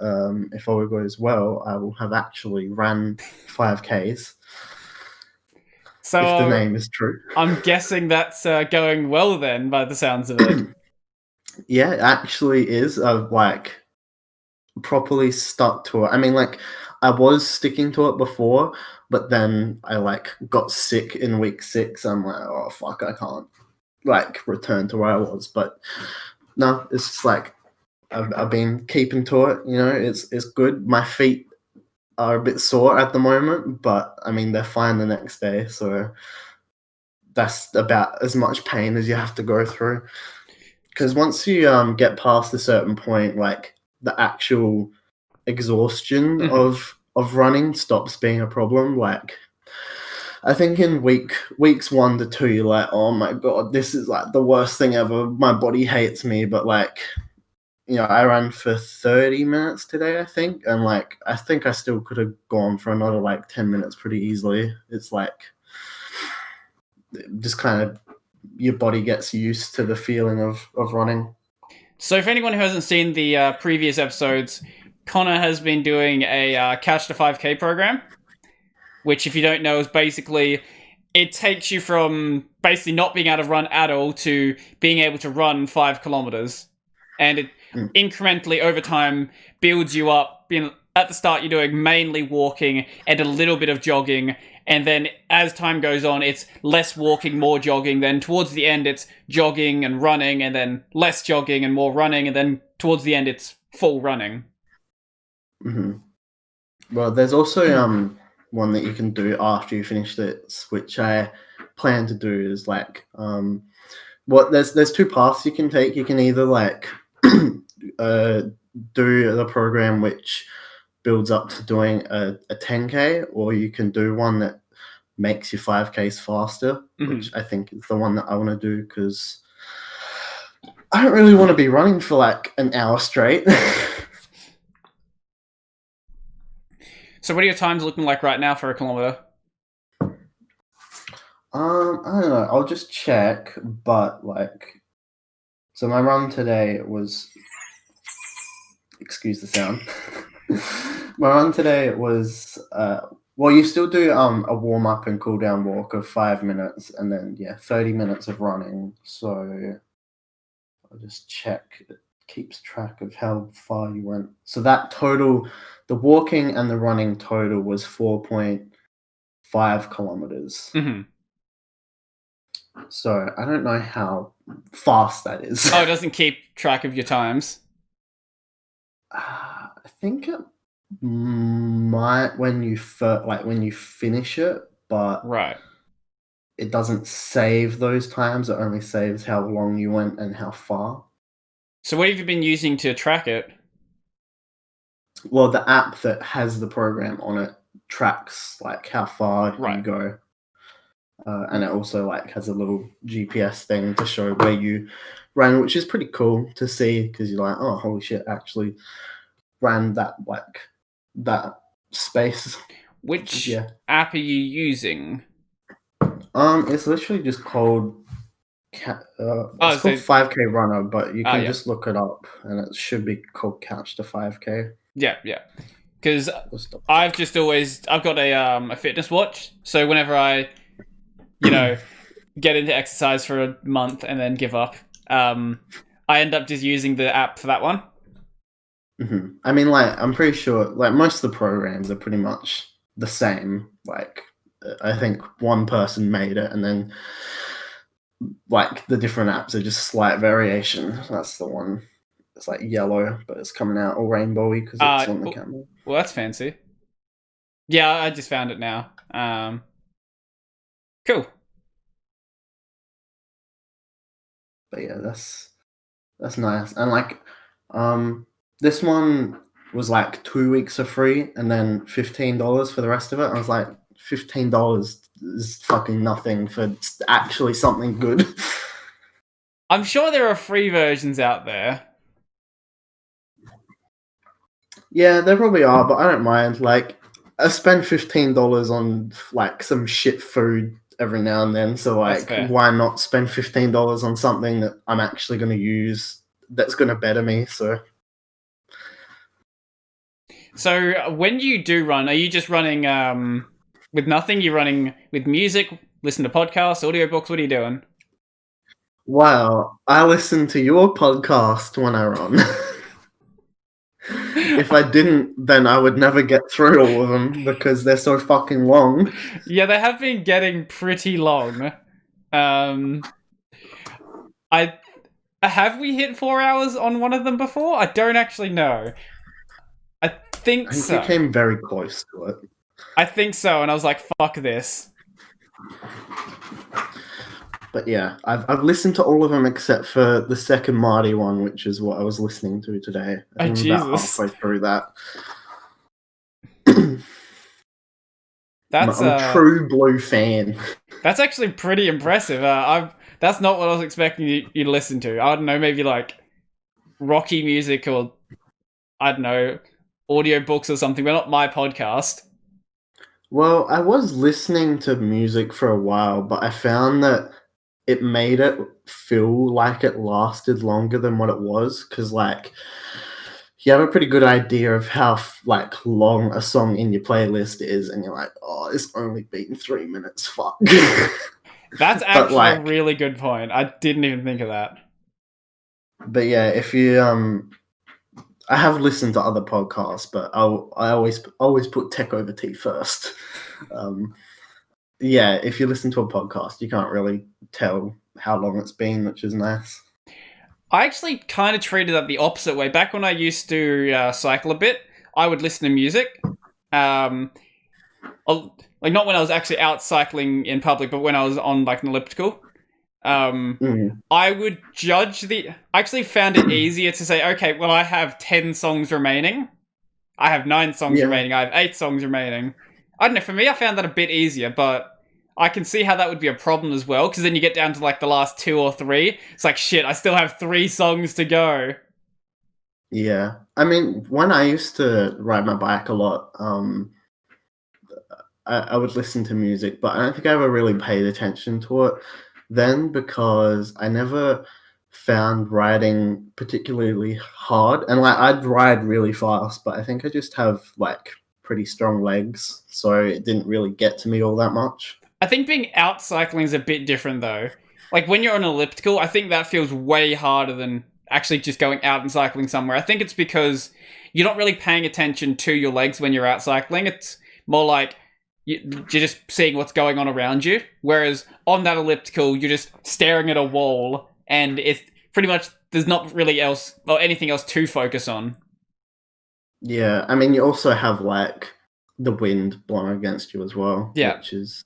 if all goes well, I will have actually run 5Ks. So if the name is true. I'm guessing that's going well then, by the sounds of it. Yeah, it actually is. I've like properly stuck to it. I mean, like, I was sticking to it before, but then I like got sick in week 6. I'm like, oh fuck, I can't like return to where I was. But no, it's just like I've been keeping to it. You know, it's good. My feet are a bit sore at the moment, but I mean they're fine the next day. So that's about as much pain as you have to go through. Because once you get past a certain point, like the actual exhaustion of running stops being a problem. Like, I think in weeks 1 to 2, you're like, oh my god, this is like the worst thing ever. My body hates me. But like, I ran for 30 minutes today, I think, and like I think I still could have gone for another like 10 minutes pretty easily. It's like just kind of your body gets used to the feeling of running. So for anyone who hasn't seen the previous episodes, Connor has been doing a Couch to 5K program, which, if you don't know, is basically, it takes you from basically not being able to run at all to being able to run 5 kilometers. And it incrementally over time builds you up. At the start, you're doing mainly walking and a little bit of jogging. And then as time goes on, it's less walking, more jogging. Then towards the end, it's jogging and running, and then less jogging and more running. And then towards the end, it's full running. Mm-hmm. Well, there's also one that you can do after you finish this, which I plan to do, is like there's 2 paths you can take. You can either like do the program which builds up to doing a 10K, or you can do one that makes your 5Ks faster, which I think is the one that I want to do, because I don't really want to be running for like an hour straight. So what are your times looking like right now for a kilometer? I don't know. I'll just check, but like, so my run today was, excuse the sound. My run today was, well, you still do a warm up and cool down walk of 5 minutes, and then 30 minutes of running. So I'll just check. It keeps track of how far you went. So that total, the walking and the running total was 4.5 kilometers. So I don't know how fast that is. Oh, it doesn't keep track of your times? I think it might when you finish it, but right, it doesn't save those times. It only saves how long you went and how far. So what have you been using to track it? Well, the app that has the program on it tracks like how far you go. And it also like has a little GPS thing to show where you ran, which is pretty cool to see, because you're like, oh, holy shit, actually ran that space. Which app are you using? It's literally just called called 5K Runner, but you can just look it up, and it should be called Couch to 5K. Yeah. Because I've got a fitness watch, so whenever I get into exercise for a month and then give up, I end up just using the app for that one. I mean, like, I'm pretty sure like most of the programs are pretty much the same. Like, I think one person made it, and then like the different apps are just slight variation. That's the one. It's like yellow, but it's coming out all rainbowy because it's on the camera. Well, that's fancy. Yeah, I just found it now. Cool. But yeah, that's nice. And like, this one was like 2 weeks for free, and then $15 for the rest of it. I was like, $15 is fucking nothing for actually something good. I'm sure there are free versions out there. Yeah, there probably are, but I don't mind. Like, I spend $15 on like some shit food every now and then, so like, why not spend $15 on something that I'm actually going to use that's going to better me? So when you do run, are you just running with nothing? You're running with music, listen to podcasts, audiobooks? What are you doing? Wow, I listen to your podcast when I run. If I didn't, then I would never get through all of them because they're so fucking long. Yeah, they have been getting pretty long. Have we hit 4 hours on one of them before? I don't actually know. I think so. You came very close to it. I think so, and I was like, fuck this. But yeah, I've listened to all of them except for the second Marty one, which is what I was listening to today. I Oh, think I'm about Jesus. halfway through that. That's I'm a true Blue fan. That's actually pretty impressive. That's not what I was expecting you to listen to. I don't know, maybe like rocky music or I don't know, audiobooks or something, but not my podcast. Well, I was listening to music for a while, but I found that it made it feel like it lasted longer than what it was, because like you have a pretty good idea of how like long a song in your playlist is, and you're like, oh, it's only been 3 minutes. Fuck. That's But actually a like, really good point. I didn't even think of that. but yeah, if you I have listened to other podcasts, but I always put tech over tea first. Yeah, if you listen to a podcast, you can't really tell how long it's been, which is nice. I actually kind of treated that the opposite way. Back when I used to cycle a bit, I would listen to music. Like not when I was actually out cycling in public, but when I was on like an elliptical. I would judge I actually found it easier to say, okay, well, I have 10 songs remaining. I have 9 songs remaining. I have 8 songs remaining. I don't know. For me, I found that a bit easier, but I can see how that would be a problem as well, because then you get down to like the last 2 or 3. It's like, shit, I still have 3 songs to go. Yeah. I mean, when I used to ride my bike a lot, I would listen to music, but I don't think I ever really paid attention to it then, because I never found riding particularly hard. And like I'd ride really fast, but I think I just have like pretty strong legs, so it didn't really get to me all that much. I think being out cycling is a bit different though. Like when you're on an elliptical, I think that feels way harder than actually just going out and cycling somewhere. I think it's because you're not really paying attention to your legs when you're out cycling. It's more like you're just seeing what's going on around you. Whereas on that elliptical, you're just staring at a wall, and it's pretty much there's not really else or anything else to focus on. Yeah, I mean, you also have like the wind blowing against you as well, Yeah. which is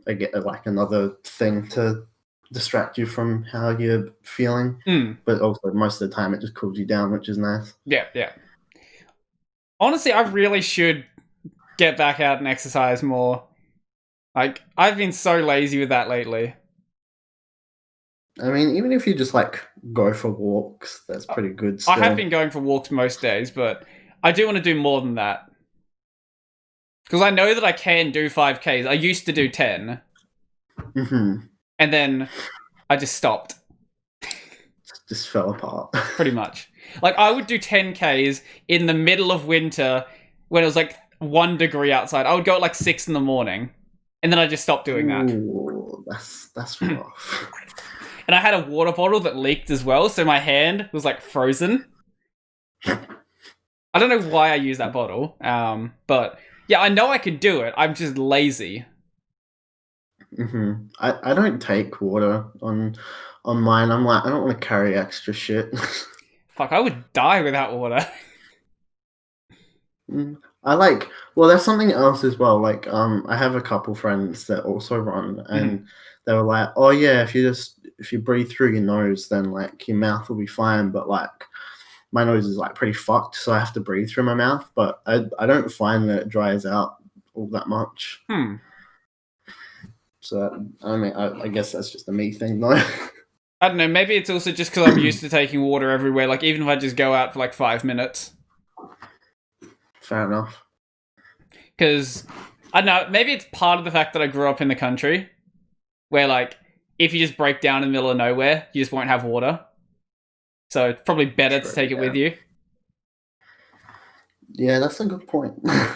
again like another thing to distract you from how you're feeling. But also most of the time it just cools you down, which is nice. Yeah, yeah. Honestly, I really should get back out and exercise more. Like, I've been so lazy with that lately. I mean, even if you just like go for walks, that's pretty good still. I have been going for walks most days, but I do want to do more than that. Because I know that I can do 5Ks. I used to do 10. And then I just stopped. Just fell apart. Pretty much. Like, I would do 10Ks in the middle of winter when it was like 1 degree outside. I would go at like 6 in the morning. And then I just stopped doing that. Ooh, that's rough. And I had a water bottle that leaked as well, so my hand was like frozen. I don't know why I use that bottle, but yeah, I know I can do it. I'm just lazy. I don't take water on mine. I'm like, I don't want to carry extra shit. Fuck, I would die without water. Well, there's something else as well. Like, I have a couple friends that also run, and they were like, oh yeah, if you breathe through your nose, then like your mouth will be fine. But like, my nose is like pretty fucked, so I have to breathe through my mouth. But I don't find that it dries out all that much. So I mean, I guess that's just a me thing, though. I don't know. Maybe it's also just because I'm used to taking water everywhere. Like even if I just go out for like 5 minutes. Fair enough. Because I don't know. Maybe it's part of the fact that I grew up in the country, where like if you just break down in the middle of nowhere, you just won't have water. So it's probably better to take it with you. Yeah, that's a good point. I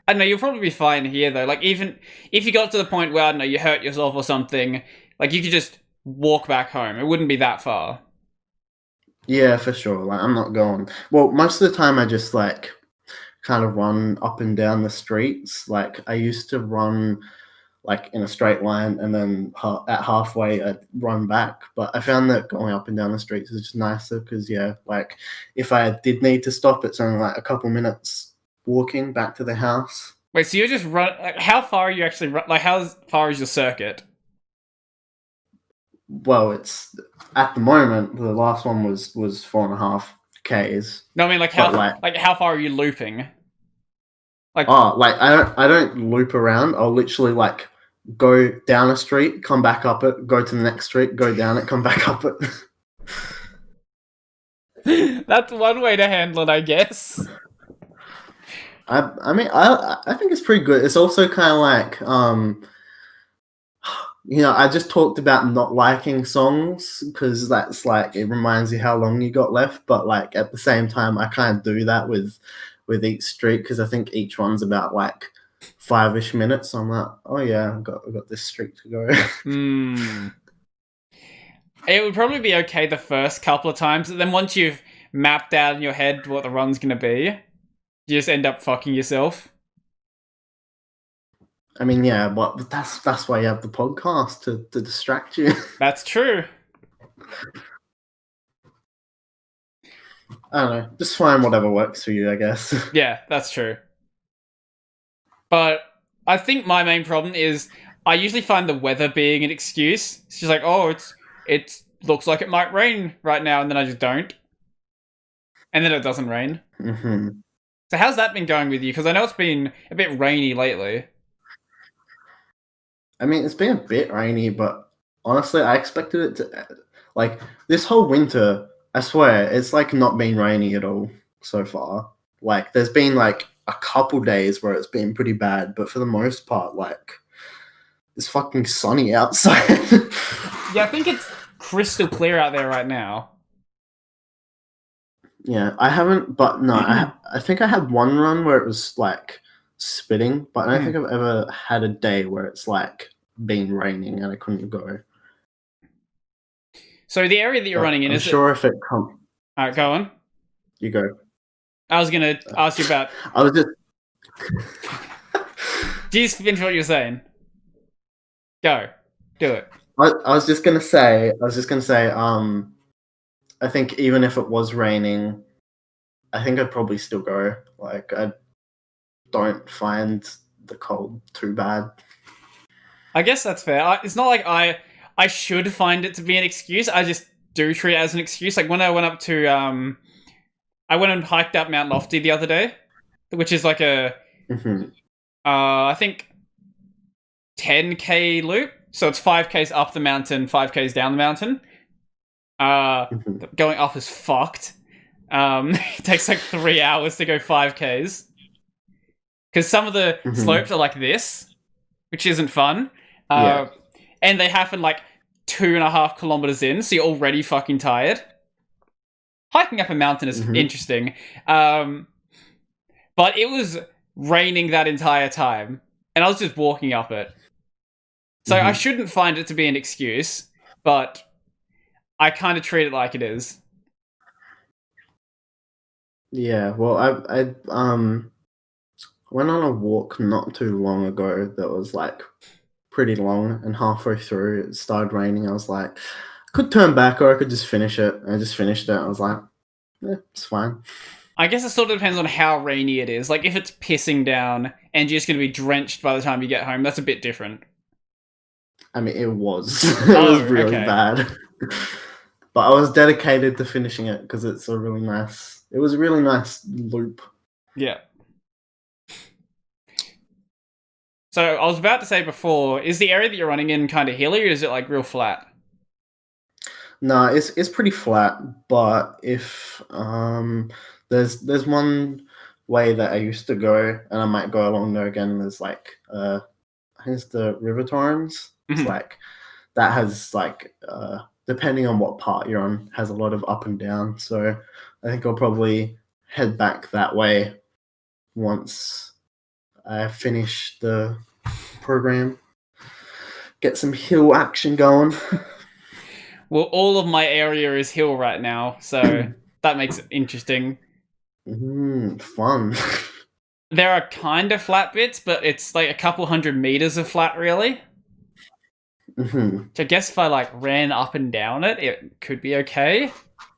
don't know, you'll probably be fine here though. Like even if you got to the point where I don't know, you hurt yourself or something, like you could just walk back home. It wouldn't be that far. Yeah, for sure. Like I'm not going. Well, most of the time I just like kind of run up and down the streets. Like I used to run like in a straight line, and then at halfway I'd run back. But I found that going up and down the streets is just nicer because yeah, like if I did need to stop, it's only like a couple minutes walking back to the house. Wait, so you're just run? Like, how far are you actually? Like, how far is your circuit? well, it's at the moment the last one was 4.5 Ks. No, I mean like how far are you looping? Like I don't loop around. I'll literally like go down a street, come back up it, go to the next street, go down it, come back up it. That's one way to handle it, I guess. I mean I think it's pretty good. It's also kind of like I just talked about not liking songs because that's like it reminds you how long you got left, but like at the same time I kind of do that with each street because I think each one's about like 5-ish minutes. So I'm like, oh yeah, I've got this streak to go. It would probably be okay the first couple of times, but then once you've mapped out in your head what the run's gonna be, you just end up fucking yourself. I mean, yeah, but that's why you have the podcast to distract you. That's true. I don't know. Just find whatever works for you, I guess. Yeah, that's true. But I think my main problem is I usually find the weather being an excuse. It's just like, oh, it looks like it might rain right now, and then I just don't. And then it doesn't rain. Mm-hmm. So how's that been going with you? Because I know it's been a bit rainy lately. I mean, it's been a bit rainy, but honestly, I expected it to... Like, this whole winter, I swear, it's like not been rainy at all so far. Like, there's been like a couple days where it's been pretty bad, but for the most part, like, it's fucking sunny outside. Yeah, I think it's crystal clear out there right now. Yeah, I haven't, but no, I think I had one run where it was like spitting, but I don't think I've ever had a day where it's like been raining and I couldn't go. So the area that you're running in, I'm is sure if it comes... Alright, go on. You go. I was going to ask you about... I was just... Just finish what you're saying. Go. Do it. I was just gonna say, I think even if it was raining, I think I'd probably still go. Like, I don't find the cold too bad. I guess that's fair. It's not like I should find it to be an excuse. I just do treat it as an excuse. Like when I went up to I went and hiked up Mount Lofty the other day, which is like a I think 10k loop. So it's 5k's up the mountain, 5k's down the mountain. Going up is fucked. It takes like 3 hours to go 5k's. Because some of the slopes are like this, which isn't fun. And they happen like 2.5 kilometers in, so you're already fucking tired. Hiking up a mountain is interesting. But it was raining that entire time, and I was just walking up it. So I shouldn't find it to be an excuse, but I kind of treat it like it is. Yeah, well, I went on a walk not too long ago that was like pretty long, and halfway through it started raining. I was like, I could turn back or I could just finish it. I just finished it. I was like, yeah, it's fine. I guess it sort of depends on how rainy it is. Like if it's pissing down and you're just going to be drenched by the time you get home, that's a bit different. I mean, it was. It was really bad. But I was dedicated to finishing it because it was a really nice loop. Yeah. So I was about to say before, is the area that you're running in kind of hilly or is it like real flat? No, it's pretty flat, but if there's one way that I used to go and I might go along there again, there's like I think it's the River Torrens. It's like that has like depending on what part you're on, has a lot of up and down. So I think I'll probably head back that way once I finish the program. Get some hill action going. Well, all of my area is hill right now, so that makes it interesting. Fun. There are kind of flat bits, but it's like a couple 100 meters of flat, really. Which I guess if I like ran up and down it, it could be okay.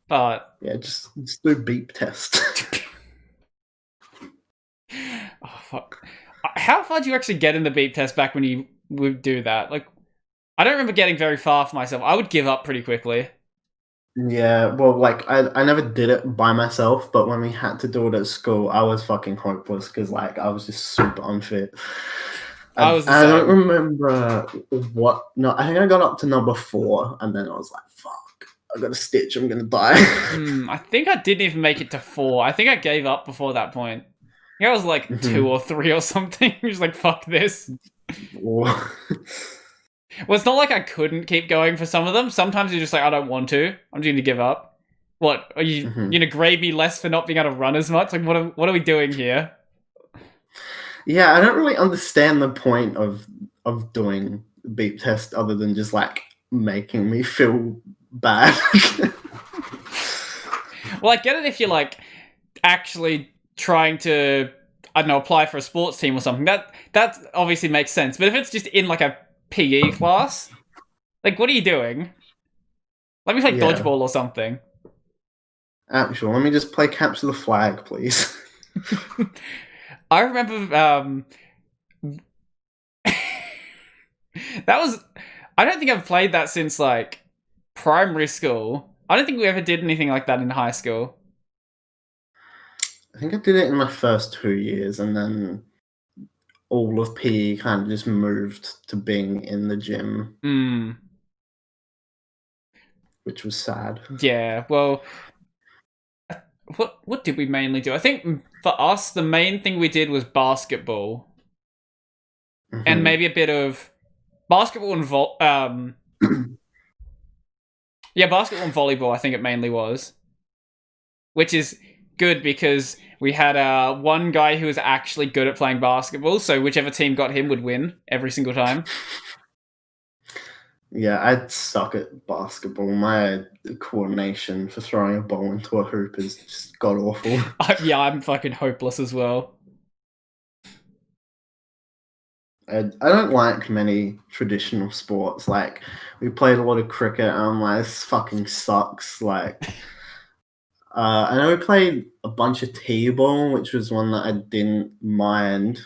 But yeah, just do beep test. Oh fuck! How far do you actually get in the beep test back when you would do that? Like, I don't remember getting very far for myself. I would give up pretty quickly. Yeah, well, like I never did it by myself, but when we had to do it at school, I was fucking hopeless because like I was just super unfit. I was the I don't same. remember what. No, I think I got up to number 4, and then I was like, "Fuck, I got a stitch. I'm gonna die." I think I didn't even make it to 4. I think I gave up before that point. I think I was like 2 or 3 or something. I was like, fuck this. Well, it's not like I couldn't keep going for some of them. Sometimes you're just like, I don't want to. I'm just going to give up. What? Are you gonna grade me less for not being able to run as much? Like, what are we doing here? Yeah, I don't really understand the point of doing the beep test other than just like making me feel bad. Well, I get it if you're like actually trying to, I don't know, apply for a sports team or something. That obviously makes sense. But if it's just in like a PE class, like what are you doing? Let me play dodgeball or something. Actually, let me just play capture the flag, please. I remember that was, I don't think I've played that since like primary school. I don't think we ever did anything like that in high school. I think I did it in my first 2 years, and then all of PE kind of just moved to being in the gym. Which was sad. Yeah, well, what did we mainly do? I think for us, the main thing we did was basketball. And maybe a bit of basketball and yeah, basketball and volleyball, I think it mainly was. Which is good because we had one guy who was actually good at playing basketball, so whichever team got him would win every single time. Yeah, I'd suck at basketball. My coordination for throwing a ball into a hoop is just god awful. Yeah, I'm fucking hopeless as well. I don't like many traditional sports. Like, we played a lot of cricket, and I'm like, this fucking sucks. Like, I know we played a bunch of T-ball, which was one that I didn't mind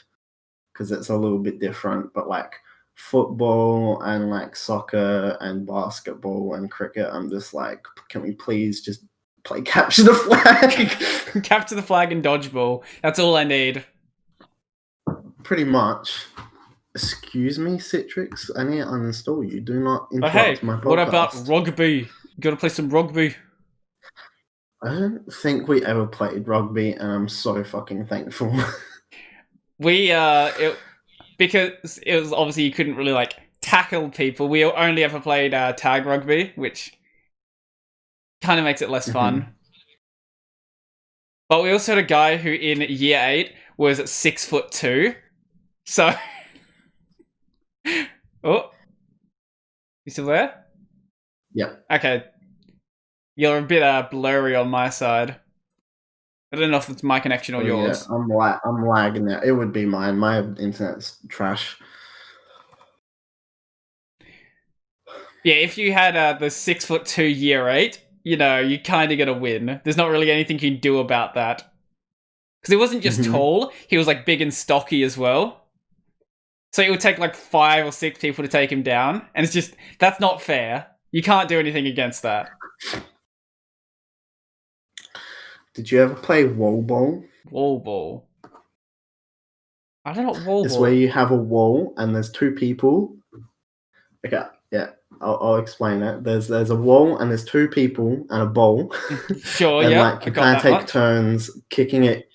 because it's a little bit different. But like football and like soccer and basketball and cricket, I'm just like, can we please just play capture the flag? Capture the flag and dodgeball. That's all I need. Pretty much. Excuse me, Citrix. I need to uninstall you. Do not interrupt my podcast. What about rugby? You gotta play some rugby. I don't think we ever played rugby, and I'm so fucking thankful. Because it was obviously you couldn't really like tackle people. We only ever played tag rugby, which kind of makes it less fun. But we also had a guy who in year 8 was 6'2", so. Oh, you still there? Yeah. Okay. You're a bit blurry on my side. I don't know if it's my connection or yours. Yeah, I'm lagging now. It would be mine. My internet's trash. Yeah, if you had the 6'2" year 8, you know, you kind of gonna win. There's not really anything you can do about that. Because he wasn't just tall, he was like big and stocky as well. So it would take like 5 or 6 people to take him down. And it's just, that's not fair. You can't do anything against that. Did you ever play wall ball? Wall ball. I don't know what wall ball. It's where you have a wall and there's 2 people. Okay, yeah, I'll explain it. There's a wall and there's 2 people and a ball. Sure, and yeah. like you kind of take turns kicking it.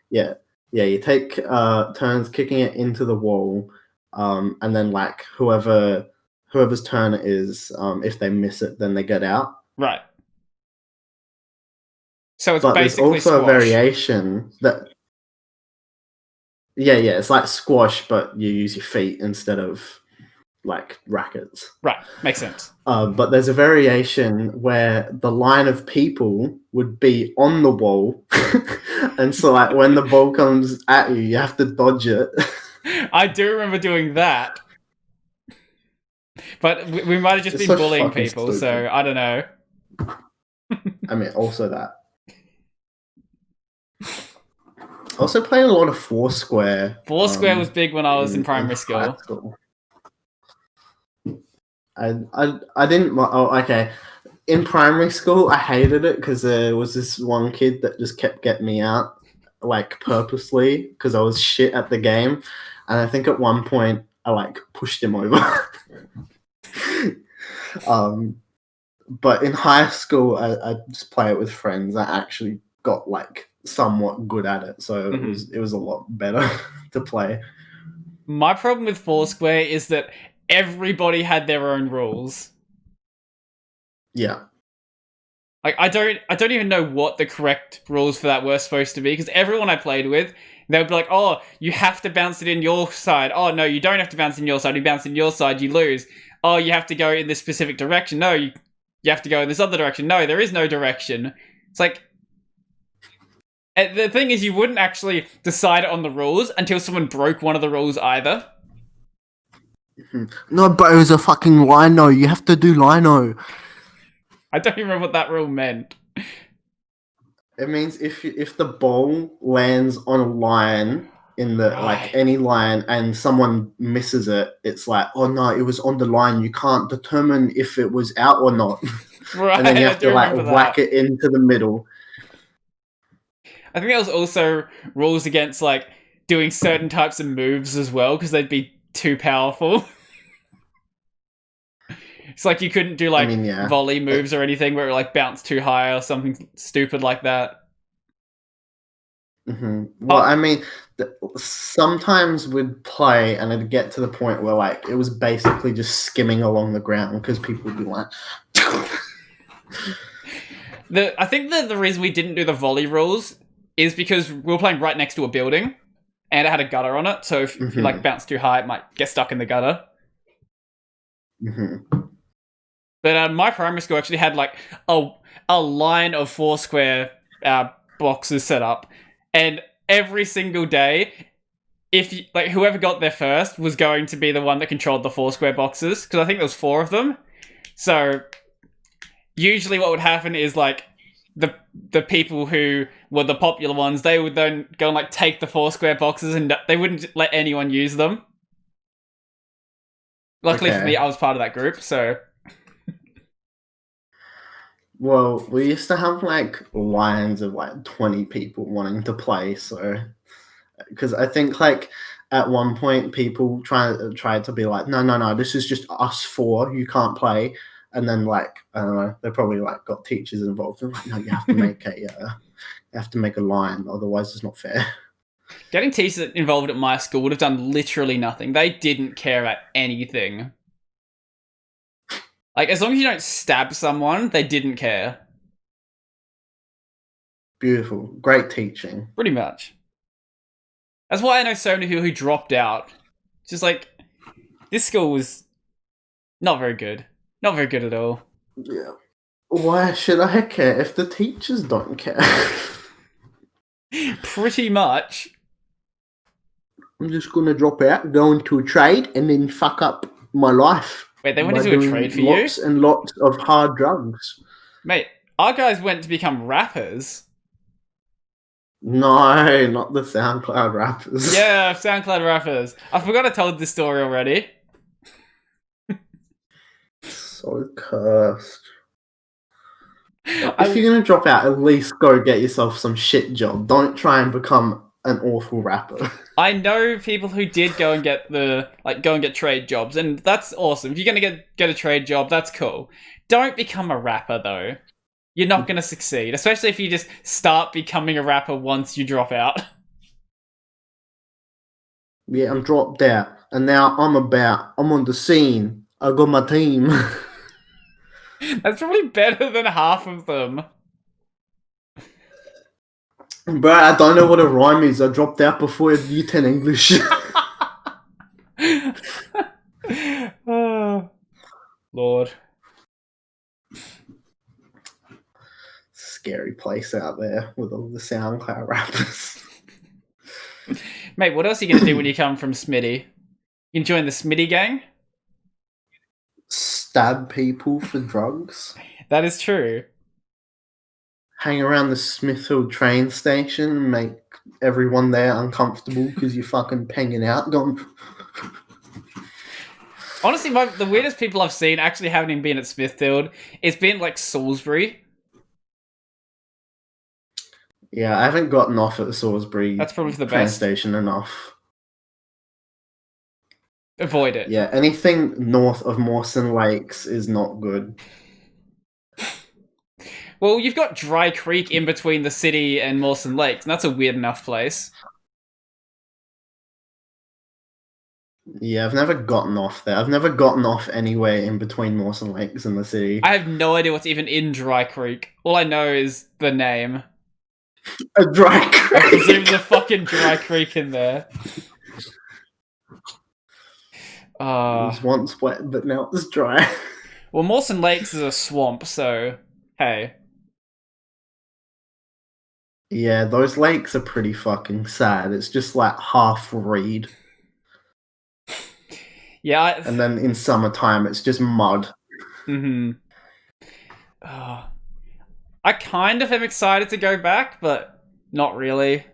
Yeah, you take turns kicking it into the wall, and then like whoever's turn it is, if they miss it, then they get out. Right. So it's but basically there's also squash. A variation that. Yeah, it's like squash, but you use your feet instead of like rackets. Right, makes sense. But there's a variation where the line of people would be on the wall, and so like when the ball comes at you, you have to dodge it. I do remember doing that, but we might have just been bullying people, stupid. So I don't know. I mean, also that. Also playing a lot of Foursquare. Foursquare was big when I was in primary school. I didn't. Oh, okay. In primary school, I hated it because there was this one kid that just kept getting me out, like purposely, because I was shit at the game, and I think at one point I like pushed him over. But in high school, I just play it with friends. I actually got like somewhat good at it, so it was a lot better to play. My problem with Foursquare is that everybody had their own rules. Yeah. Like I don't even know what the correct rules for that were supposed to be, because everyone I played with, they would be like, oh, you have to bounce it in your side. Oh no, you don't have to bounce in your side. You bounce in your side, you lose. Oh, you have to go in this specific direction. No, you have to go in this other direction. No, there is no direction. It's like, the thing is, you wouldn't actually decide on the rules until someone broke one of the rules either. No, but it was a fucking lino. You have to do lino. I don't even remember what that rule meant. It means if the ball lands on a line in the like any line and someone misses it, it's like, oh no, it was on the line. You can't determine if it was out or not. Right, and then you have to like whack it into the middle. I think there was also rules against like doing certain types of moves as well, because they'd be too powerful. It's like you couldn't do like volley moves or anything where it like bounce too high or something stupid like that. Well, I mean, sometimes we'd play and it'd get to the point where like it was basically just skimming along the ground because people would be like. I think the reason we didn't do the volley rules is because we were playing right next to a building and it had a gutter on it, so if you like bounce too high, it might get stuck in the gutter. But my primary school actually had like a line of Foursquare boxes set up, and every single day, if you, like whoever got there first was going to be the one that controlled the Foursquare boxes, because I think there was 4 of them. So usually what would happen is like the people who were the popular ones, they would then go and like take the Foursquare boxes and they wouldn't let anyone use them. Luckily for me, I was part of that group, so. Well, we used to have like lines of like 20 people wanting to play, so because I think like at one point people tried to be like, no, this is just us 4, you can't play, and then like I don't know, they probably like got teachers involved and like, no, you have to make a line, otherwise it's not fair. Getting teachers involved at my school would have done literally nothing. They didn't care about anything. Like, as long as you don't stab someone, they didn't care. Beautiful. Great teaching. Pretty much. That's why I know so many people who dropped out. It's just like, this school was not very good. Not very good at all. Yeah. Why should I care if the teachers don't care? Pretty much. I'm just going to drop out, go into a trade, and then fuck up my life. Wait, they went to do a trade for you? Lots and lots of hard drugs. Mate, our guys went to become rappers. No, not the SoundCloud rappers. Yeah, SoundCloud rappers. I forgot I told this story already. So cursed. If you're going to drop out, at least go get yourself some shit job. Don't try and become an awful rapper. I know people who did go and get trade jobs, and that's awesome. If you're gonna get a trade job, that's cool. Don't become a rapper though. You're not gonna succeed, especially if you just start becoming a rapper once you drop out. Yeah, I'm dropped out, and now I'm on the scene. I got my team. That's probably better than half of them. Bro, I don't know what a rhyme is. I dropped out before Year 10 English. Oh, Lord. Scary place out there with all the SoundCloud rappers. Mate, what else are you going to do when you come from Smitty? You can join the Smitty gang? Stab people for drugs. That is true. Hang around the Smithfield train station, make everyone there uncomfortable because you're fucking penging out, going. Honestly, the weirdest people I've seen actually haven't even been at Smithfield. It's been like Salisbury. Yeah, I haven't gotten off at the Salisbury That's probably for the train best. station enough. Avoid it. Yeah, anything north of Mawson Lakes is not good. Well, you've got Dry Creek in between the city and Mawson Lakes, and that's a weird enough place. Yeah, I've never gotten off there. I've never gotten off anywhere in between Mawson Lakes and the city. I have no idea what's even in Dry Creek. All I know is the name. A dry creek. I presume there's a fucking Dry Creek in there. It was once wet, but now it's dry. Well, Mawson Lakes is a swamp, so hey. Yeah, those lakes are pretty fucking sad. It's just like half reed. Yeah. And then in summertime, it's just mud. Mm-hmm. I kind of am excited to go back, but not really.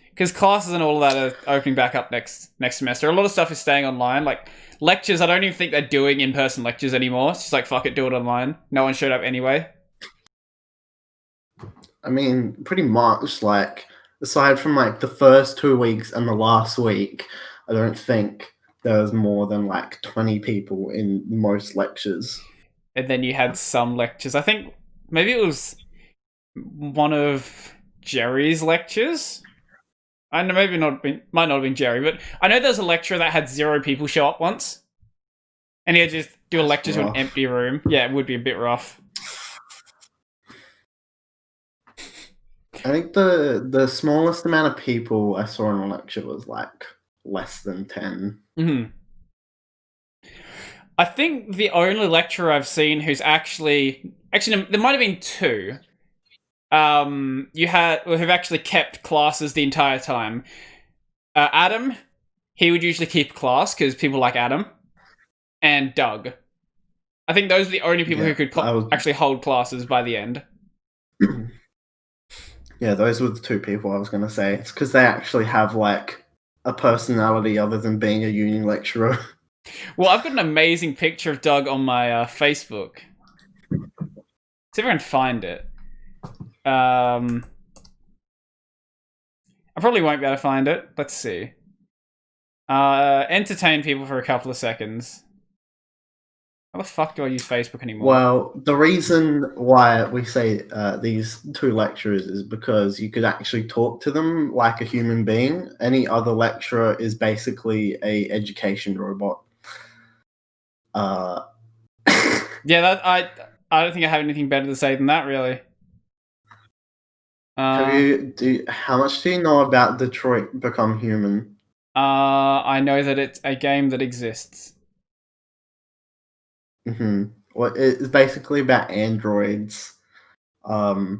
Because classes and all of that are opening back up next semester. A lot of stuff is staying online. Like, lectures, I don't even think they're doing in-person lectures anymore. It's just like, fuck it, do it online. No one showed up anyway. I mean, pretty much, like, aside from, like, the first 2 weeks and the last week, I don't think there was more than, like, 20 people in most lectures. And then you had some lectures. I think maybe it was one of Jerry's lectures. I know, maybe might not have been Jerry, but I know there's a lecturer that had 0 people show up once. And he had to just do a lecture to an empty room. Yeah, it would be a bit rough. I think the smallest amount of people I saw in a lecture was like less than 10. Mm-hmm. I think the only lecturer I've seen who's actually there might have been 2. Who've actually kept classes the entire time. Adam, he would usually keep class because people like Adam, and Doug. I think those are the only people who could actually hold classes by the end. Yeah, those were the 2 people I was going to say. It's because they actually have, like, a personality other than being a uni lecturer. Well, I've got an amazing picture of Doug on my Facebook. See if I can find it. I probably won't be able to find it. Let's see. Entertain people for a couple of seconds. How the fuck do I use Facebook anymore? Well, the reason why we say these 2 lecturers is because you could actually talk to them like a human being. Any other lecturer is basically a education robot. Yeah, I don't think I have anything better to say than that, really. How much do you know about Detroit Become Human? I know that it's a game that exists. Mm-hmm. Well, it's basically about androids, and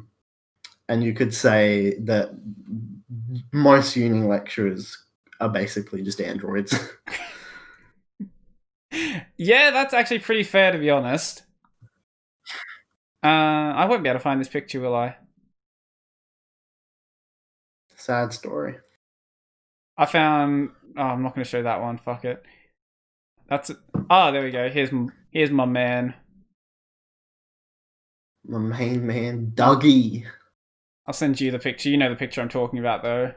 you could say that most uni lecturers are basically just androids. Yeah, that's actually pretty fair, to be honest. I won't be able to find this picture, will I? Sad story. I found... Oh, I'm not going to show that one. Fuck it. That's... Oh, there we go. Here's my man. My main man, Dougie. I'll send you the picture. You know the picture I'm talking about, though.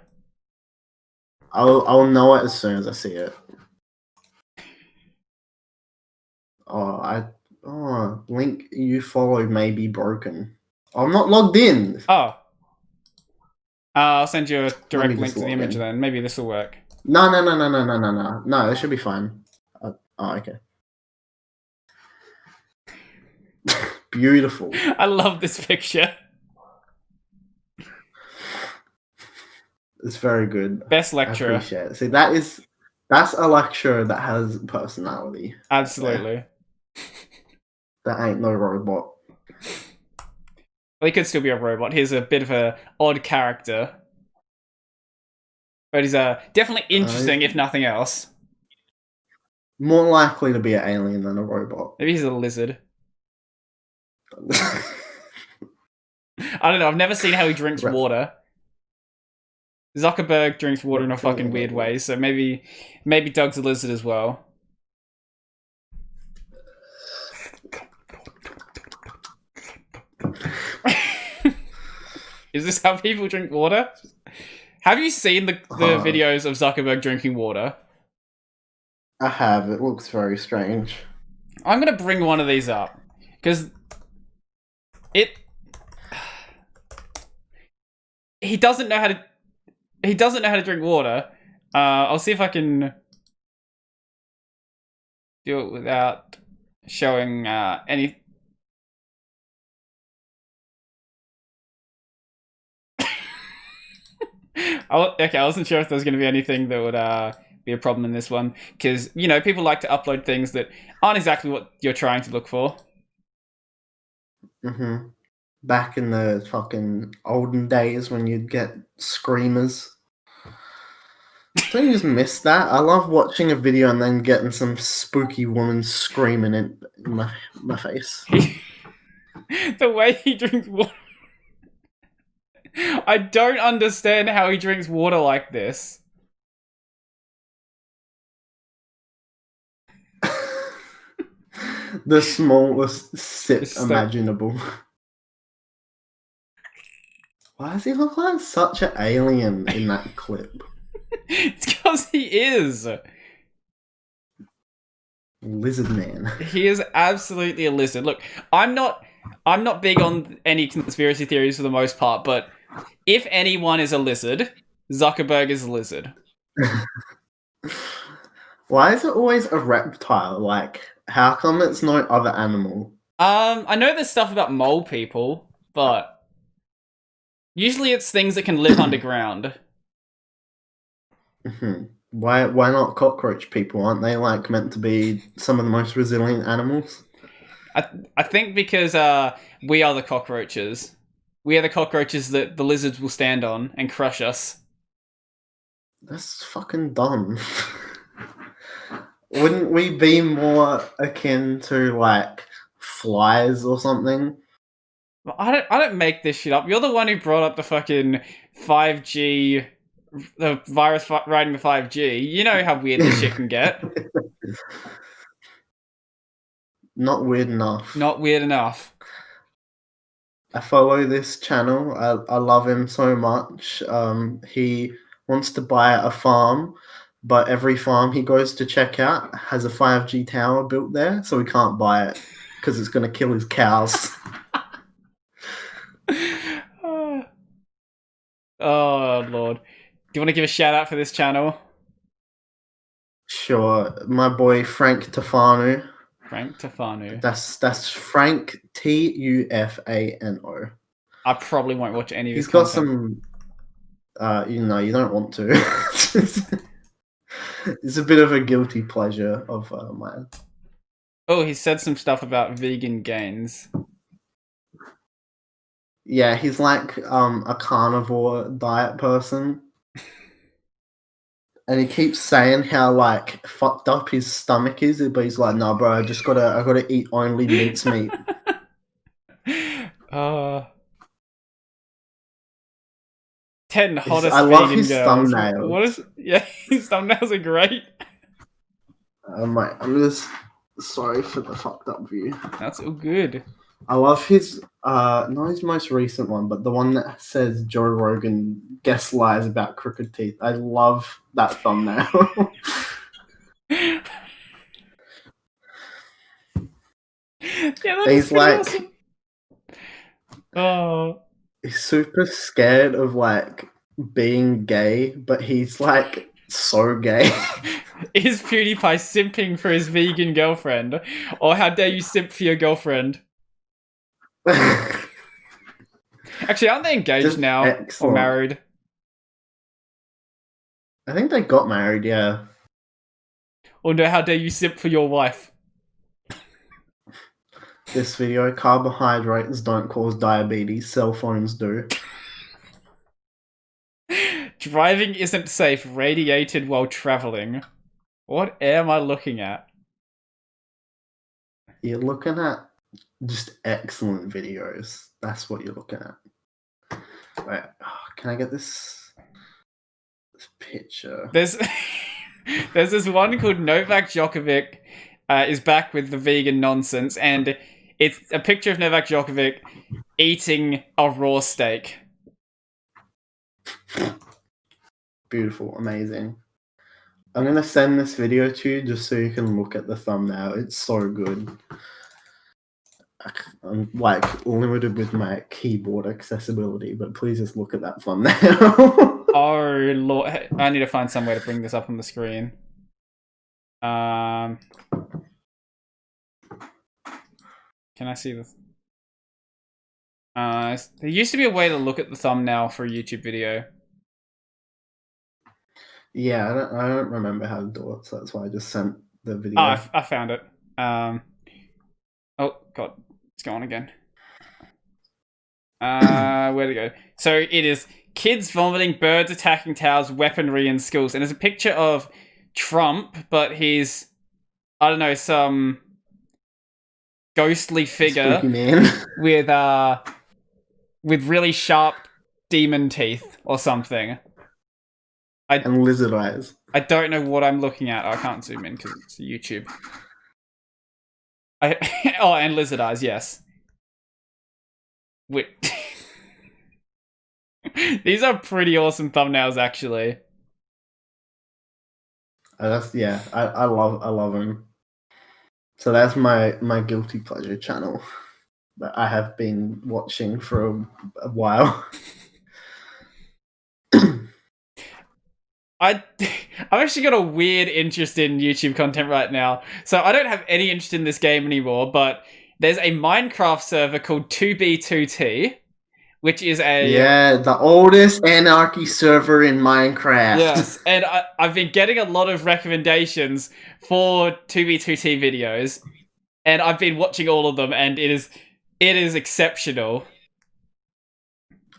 I'll know it as soon as I see it. Link you followed may be broken. I'm not logged in. Oh. I'll send you a direct link to the image then. Maybe this will work. No. No, it should be fine. Okay. Beautiful. I love this picture. It's very good. Best lecturer. I appreciate it. See, that's a lecturer that has personality. Absolutely. That ain't no robot. Well, he could still be a robot. He's a bit of a odd character. But he's definitely interesting, if nothing else. More likely to be an alien than a robot. Maybe he's a lizard. I don't know. I've never seen how he drinks water. Zuckerberg drinks water in a fucking weird way, so maybe Doug's a lizard as well. Is this how people drink water? Have you seen the videos of Zuckerberg drinking water? I have. It looks very strange. I'm gonna bring one of these up because he doesn't know how to drink water. I'll see if I can do it without showing any. Okay, I wasn't sure if there was going to be anything that would be a problem in this one, because, you know, people like to upload things that aren't exactly what you're trying to look for. Mm-hmm. Back in the fucking olden days when you'd get screamers. Don't you just miss that? I love watching a video and then getting some spooky woman screaming in my face. The way he drinks water. I don't understand how he drinks water like this. The smallest sip imaginable. Why does he look like such an alien in that clip? It's because he is. Lizard man. He is absolutely a lizard. Look, I'm not big on any conspiracy theories for the most part, but if anyone is a lizard, Zuckerberg is a lizard. Why is it always a reptile? Like, how come it's no other animal? I know there's stuff about mole people, but usually it's things that can live underground. Mm-hmm. Why not cockroach people? Aren't they like meant to be some of the most resilient animals? I think because we are the cockroaches. We are the cockroaches that the lizards will stand on and crush us. That's fucking dumb. Wouldn't we be more akin to like flies or something? I don't make this shit up. You're the one who brought up the fucking 5G, the virus riding the 5G. You know how weird this shit can get. Not weird enough. Not weird enough. I follow this channel. I love him so much. He wants to buy a farm, but every farm he goes to check out has a 5G tower built there, so he can't buy it because it's going to kill his cows. Oh, Lord. Do you want to give a shout out for this channel? Sure. My boy Frank Tufano. Frank Tufano. That's Frank Tufano. I probably won't watch any of his content. He's got some... you know, you don't want to. It's a bit of a guilty pleasure of mine. Oh, he said some stuff about vegan gains. Yeah, he's like a carnivore diet person. And he keeps saying how like fucked up his stomach is, but he's like, "No, bro, I gotta eat only mincemeat." 10 hottest I love vegan his girls. thumbnails. What is? Yeah, his thumbnails are great. I'm just sorry for the fucked up view. That's all good. I love his not his most recent one, but the one that says Joe Rogan guest lies about crooked teeth. I love that thumbnail. Yeah, he's like awesome. Oh, he's super scared of like being gay, but he's like so gay. Is PewDiePie simping for his vegan girlfriend? Or how dare you simp for your girlfriend? Actually, aren't they engaged Just now? excellent. Or married? I think they got married, yeah. Or no, how dare you simp for your wife? This video, carbohydrates don't cause diabetes, cell phones do. Driving isn't safe, radiated while traveling. What am I looking at? You're looking at just excellent videos. That's what you're looking at. Wait, can I get this? picture. There's this one called Novak Djokovic is back with the vegan nonsense, and it's a picture of Novak Djokovic eating a raw steak. Beautiful, amazing. I'm gonna send this video to you just so you can look at the thumbnail. It's so good. I'm like limited with my keyboard accessibility, but please just look at that thumbnail. Oh Lord, I need to find some way to bring this up on the screen. Can I see this? There used to be a way to look at the thumbnail for a YouTube video. Yeah, I don't remember how to do it, so that's why I just sent the video. Oh, I found it. Oh God, it's gone again. Where'd it go? So it is kids vomiting, birds attacking towers, weaponry in schools, and there's a picture of Trump, but he's, I don't know, some ghostly figure Spooky man. with really sharp demon teeth or something. And lizard eyes. I don't know what I'm looking at. I can't zoom in because it's YouTube. Oh, and lizard eyes, yes. Wait. These are pretty awesome thumbnails, actually. I love them. So that's my guilty pleasure channel that I have been watching for a while. I've actually got a weird interest in YouTube content right now. So I don't have any interest in this game anymore, but there's a Minecraft server called 2B2T, which is the oldest anarchy server in Minecraft. Yes, and I've been getting a lot of recommendations for 2B2T videos, and I've been watching all of them, and it is exceptional.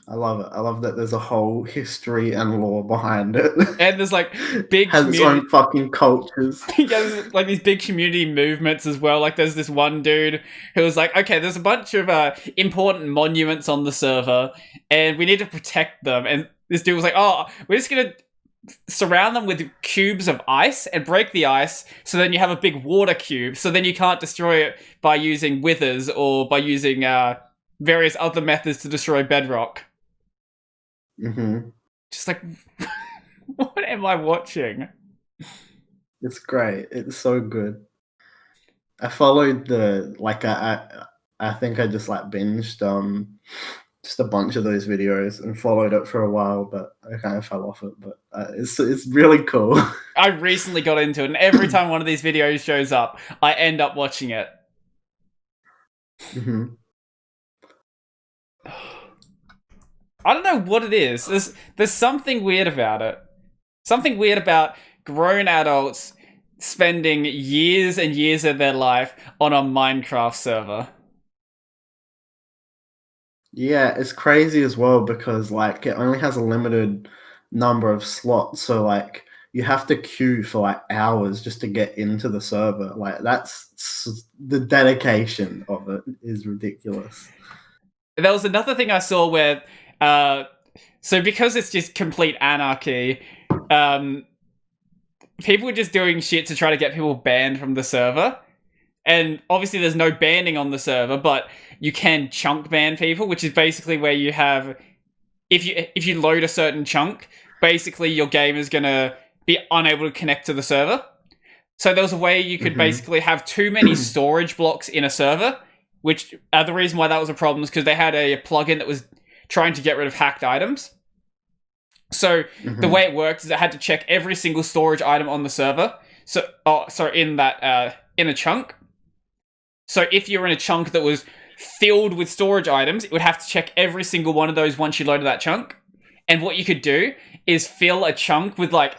I love it. I love that there's a whole history and lore behind it. And there's like big has its own fucking cultures. Yeah, there's like these big community movements as well. Like there's this one dude who was like, okay, there's a bunch of important monuments on the server and we need to protect them. And this dude was like, oh, we're just going to surround them with cubes of ice and break the ice so then you have a big water cube. So then you can't destroy it by using withers or by using various other methods to destroy bedrock. Mm-hmm. Just like, what am I watching? It's great. It's so good. I followed I think I just like binged just a bunch of those videos and followed it for a while, but I kind of fell off it. But it's really cool. I recently got into it, and every time one of these videos shows up, I end up watching it. Mm-hmm. I don't know what it is. There's something weird about it. Something weird about grown adults spending years and years of their life on a Minecraft server. Yeah, it's crazy as well because like it only has a limited number of slots, so like you have to queue for like hours just to get into the server. Like that's the dedication of it is ridiculous. There was another thing I saw where so because it's just complete anarchy, people were just doing shit to try to get people banned from the server. And obviously there's no banning on the server, but you can chunk ban people, which is basically where you have, if you load a certain chunk, basically your game is going to be unable to connect to the server. So there was a way you could basically have too many storage blocks in a server, which the reason why that was a problem is because they had a plugin that was trying to get rid of hacked items. So the way it worked is it had to check every single storage item on the server. So, in a chunk. So if you're in a chunk that was filled with storage items, it would have to check every single one of those once you loaded that chunk. And what you could do is fill a chunk with like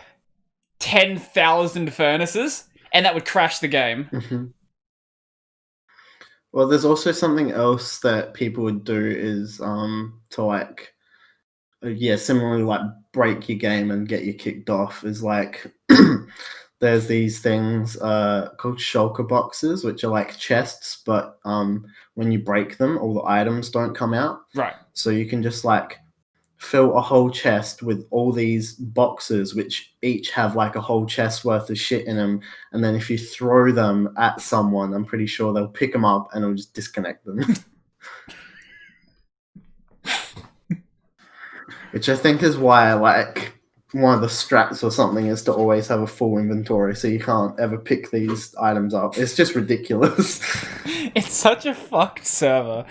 10,000 furnaces, and that would crash the game. Well, there's also something else that people would do is to like, similarly like break your game and get you kicked off is like there's these things called shulker boxes, which are like chests, but when you break them, all the items don't come out. Right. So you can just like fill a whole chest with all these boxes, which each have like a whole chest worth of shit in them. And then if you throw them at someone, I'm pretty sure they'll pick them up and it'll just disconnect them. Which I think is why, like, one of the strats or something is to always have a full inventory, so you can't ever pick these items up. It's just ridiculous. It's such a fucked server.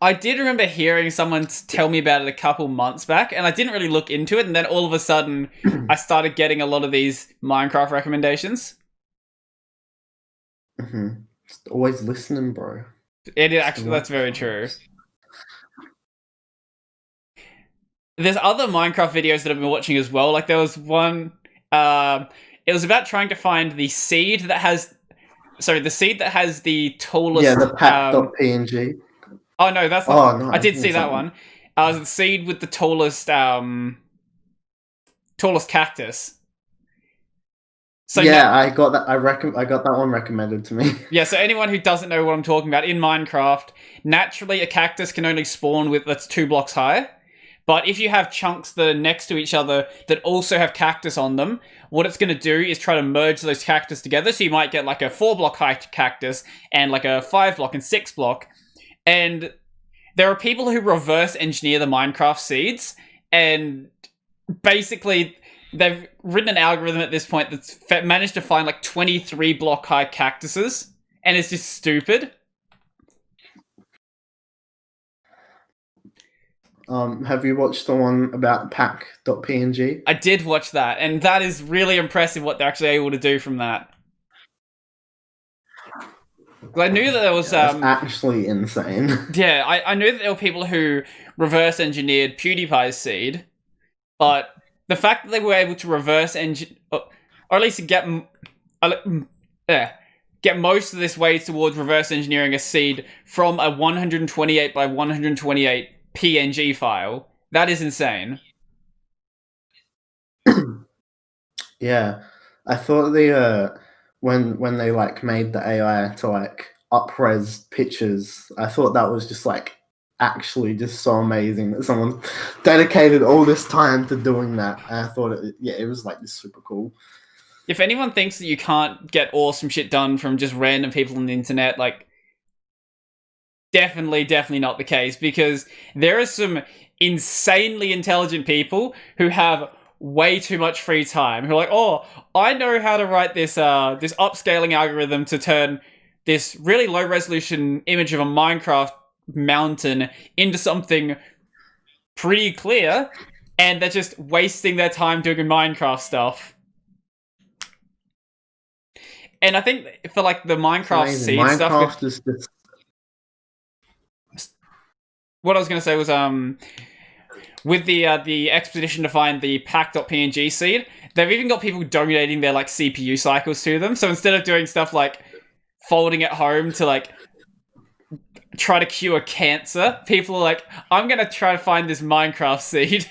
I did remember hearing someone tell me about it a couple months back, and I didn't really look into it, and then all of a sudden, I started getting a lot of these Minecraft recommendations. Mm-hmm. Just always listening, bro. It is actually, that's very true. There's other Minecraft videos that I've been watching as well. Like, there was one, it was about trying to find the seed that has, the seed that has the tallest... Yeah, the pack.png. Oh, no, that's not... Oh, no, I did see that one. The seed with the tallest cactus. So yeah, I got that. I got that one recommended to me. Yeah, so anyone who doesn't know what I'm talking about, in Minecraft, naturally a cactus can only spawn that's 2 blocks high. But if you have chunks that are next to each other that also have cactus on them, what it's going to do is try to merge those cactus together. So you might get like a 4-block high cactus and like a 5-block and 6-block. And there are people who reverse engineer the Minecraft seeds, and basically they've written an algorithm at this point that's managed to find like 23-block high cactuses, and it's just stupid. Have you watched the one about pack.png? I did watch that, and that is really impressive what they're actually able to do from that. I knew that there was... That's actually insane. Yeah, I knew that there were people who reverse engineered PewDiePie's seed, but the fact that they were able to reverse engineer, or at least get most of this way towards reverse engineering a seed from a 128 by 128 PNG file, that is insane. Yeah, I thought when they like made the AI to like up-res pictures, I thought that was just like actually just so amazing that someone dedicated all this time to doing that. And I thought it was like just super cool. If anyone thinks that you can't get awesome shit done from just random people on the internet, like, definitely not the case, because there are some insanely intelligent people who have way too much free time, who are like, oh, I know how to write this this upscaling algorithm to turn this really low resolution image of a Minecraft mountain into something pretty clear, and they're just wasting their time doing Minecraft stuff. And I think for like the Minecraft seed stuff, is just... What I was going to say was, with the expedition to find the pack.png seed, they've even got people donating their like CPU cycles to them. So instead of doing stuff like folding at home to like try to cure cancer, people are like, I'm going to try to find this Minecraft seed.